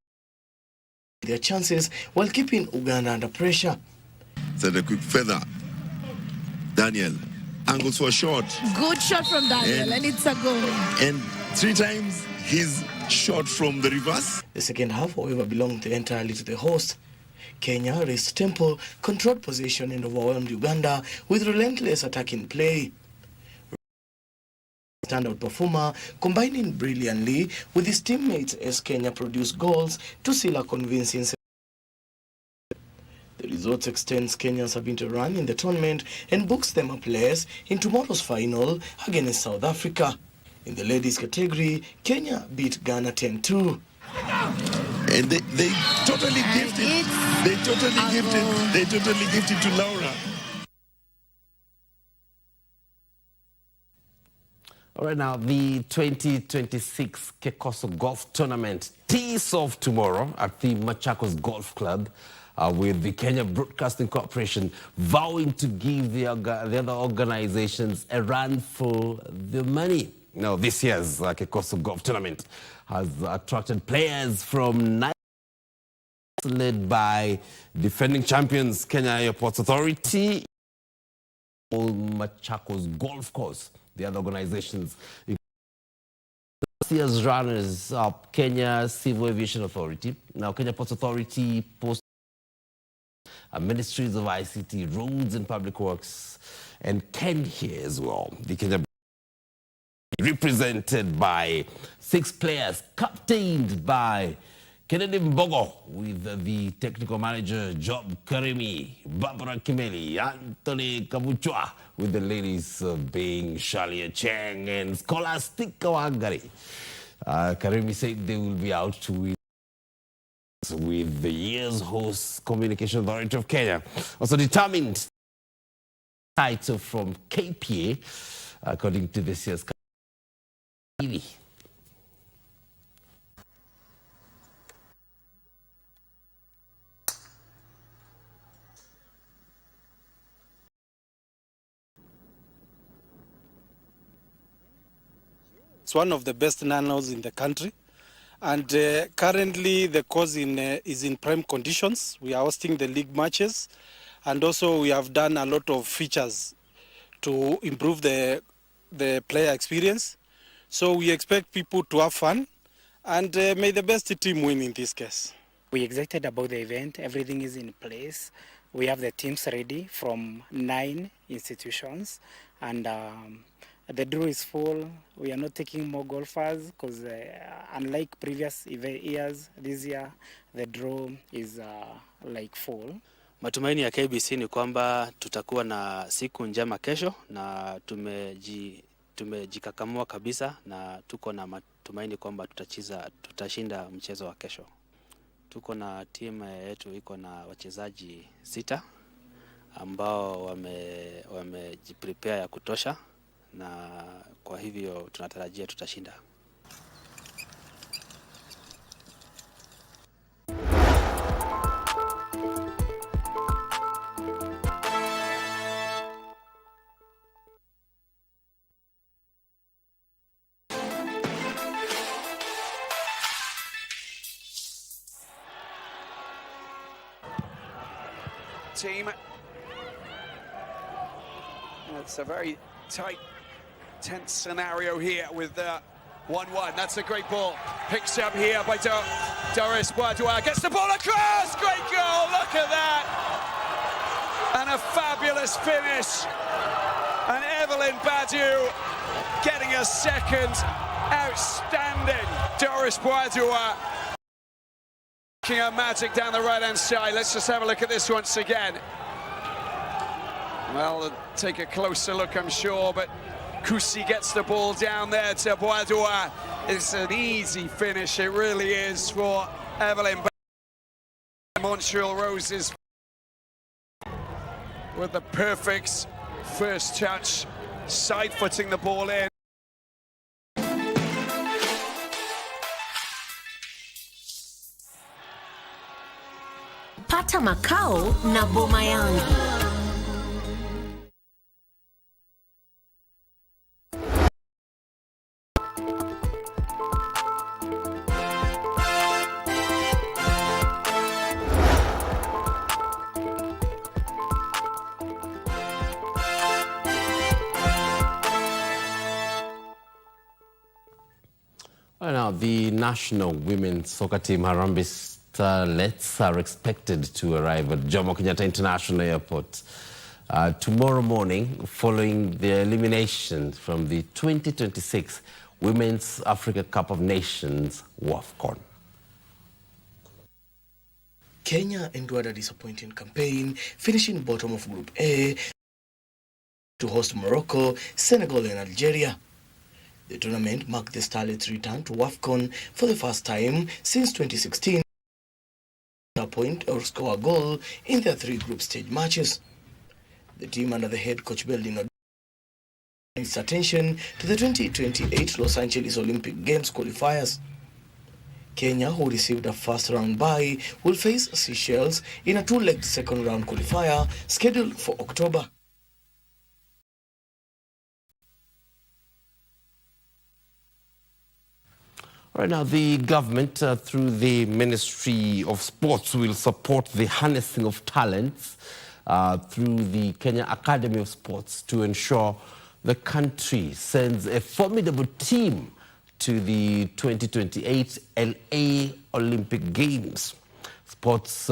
Their chances while keeping Uganda under pressure. Send a quick feather. Daniel angles for a shot. Good shot from Daniel, and it's a goal. And 3 times his shot from the reverse. The second half, however, belonged entirely to the host. Kenya raised tempo, controlled possession, and overwhelmed Uganda with relentless attacking play. Standout performer, combining brilliantly with his teammates as Kenya produced goals to seal a convincing. The result extends Kenya's unbeaten run in the tournament and books them a place in tomorrow's final against South Africa. In the ladies category, Kenya beat Ghana 10-2. And they totally gifted. They totally gifted to Laura. All right, now the 2026 Kekoso Golf Tournament tees off tomorrow at the Machakos Golf Club with the Kenya Broadcasting Corporation vowing to give the other organizations a run for the money. Now, this year's Kago Golf Tournament has attracted players from led by defending champions Kenya Airports Authority, Machakos Golf Course. The other organizations, last year's runners-up, Kenya Civil Aviation Authority, now Kenya Ports Authority, Post Ministries of ICT, Roads and Public Works, and Kenya as well. The Kenya represented by 6 players, captained by Kennedy Mbogo, with the technical manager Job Karimi, Barbara Kimeli, Anthony Kabuchwa, with the ladies being Shalia Cheng and Scholastica Wangari. Karimi said they will be out to win with the year's host Communication Authority of Kenya. Also determined title from KPA, according to this year's TV. It's one of the best nanos in the country, and currently the course is in prime conditions. We are hosting the league matches, and also we have done a lot of features to improve the player experience. So we expect people to have fun, and may the best team win in this case. We're excited about the event. Everything is in place. We have the teams ready from 9 institutions, and the draw is full. We are not taking more golfers because unlike previous years, this year the draw is like full. Matumaini ya KBC ni kwamba tutakuwa na siku njema kesho, na tumejikakamua kabisa, na tuko na matumaini kwamba tutashinda mchezo wa kesho. Tuko na timu yetu iko na wachezaji 6 ambao wamejiprepare ya kutosha, na kwa hivyo tunatarajia tutashinda. Team. It's a very tight, tense scenario here with 1-1. That's a great ball. Picked up here by Doris Bwadua. Gets the ball across. Great goal. Look at that. And a fabulous finish. And Evelyn Badu getting a second. Outstanding. Doris Bwadua. Her magic down the right-hand side. Let's just have a look at this once again. Well, take a closer look, I'm sure, but Kusi gets the ball down there to Bwadua. It's an easy finish, it really is, for Evelyn. Montreal Roses with the perfect first touch, side-footing the ball in. Pata makao na boma yangu. Well, now, the national women's soccer team, Harambee Starlets, are expected to arrive at Jomo Kenyatta International Airport tomorrow morning following their elimination from the 2026 Women's Africa Cup of Nations WAFCON. Kenya endured a disappointing campaign, finishing bottom of Group A to host Morocco, Senegal and Algeria. The tournament marked the Starlets' return to WAFCON for the first time since 2016. A point or score a goal in their 3 group stage matches. The team under the head coach Belding its attention to the 2028 Los Angeles Olympic Games qualifiers. Kenya, who received a first-round bye, will face Seychelles in a two-legged second-round qualifier scheduled for October. Right now, the government, through the Ministry of Sports, will support the harnessing of talents through the Kenya Academy of Sports to ensure the country sends a formidable team to the 2028 LA Olympic Games. Sports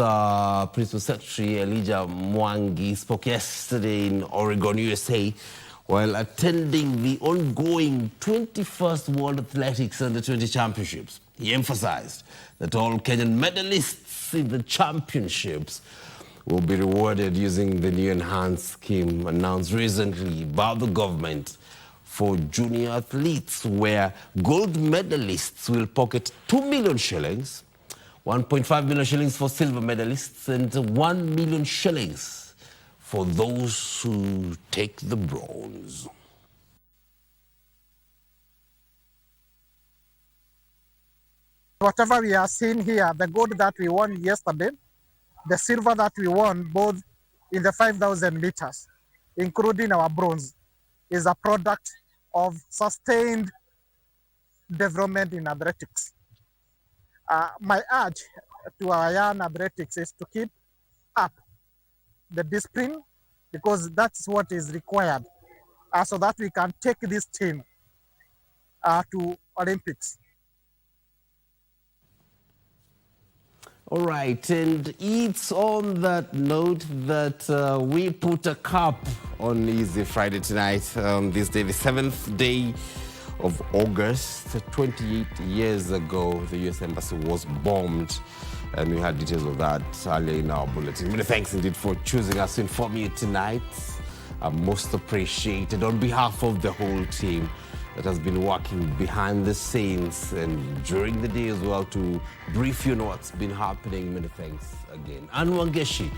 Principal Secretary Elijah Mwangi spoke yesterday in Oregon, USA, while attending the ongoing 21st World Athletics Under-20 Championships. He emphasized that all Kenyan medalists in the championships will be rewarded using the new enhanced scheme announced recently by the government for junior athletes, where gold medalists will pocket 2 million shillings, 1.5 million shillings for silver medalists, and 1 million shillings for those who take the bronze. Whatever we are seeing here, the gold that we won yesterday, the silver that we won both in the 5,000 meters, including our bronze, is a product of sustained development in athletics. My urge to our young athletics is to keep up the discipline, because that's what is required so that we can take this team to Olympics. All right, and it's on that note that we put a cap on Easy Friday tonight. This day, the 7th day of August, 28 years ago, the U.S. Embassy was bombed. And we had details of that earlier in our bulletin. Many thanks indeed for choosing us to inform you tonight. Most appreciated on behalf of the whole team that has been working behind the scenes and during the day as well to brief you on what's been happening. Many thanks again. And Wangeshi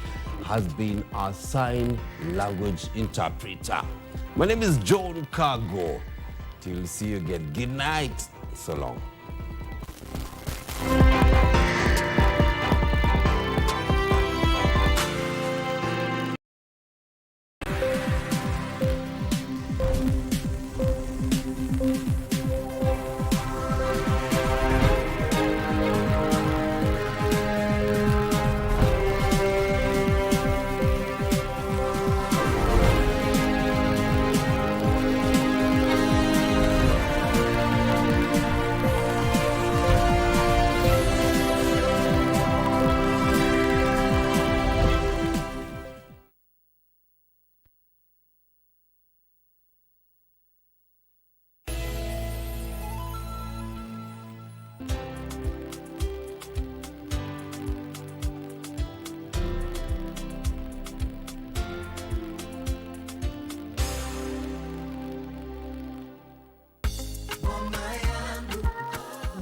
has been our sign language interpreter. My name is John Kago. Till see you again. Good night. So long.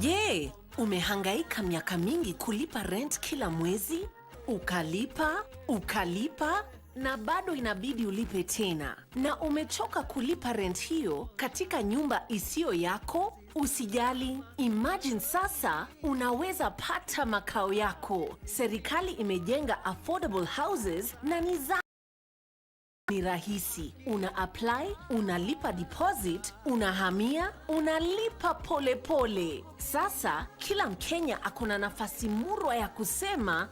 Je, umehangaika miaka mingi kulipa rent kila mwezi? Ukalipa na bado inabidi ulipe tena. Na umechoka kulipa rent hiyo katika nyumba isiyo yako? Usijali, imagine sasa unaweza pata makao yako. Serikali imejenga affordable houses na ni rahisi. Una apply, unalipa deposit, unahamia, unalipa pole pole. Sasa kila Mkenya akona nafasi murwa ya kusema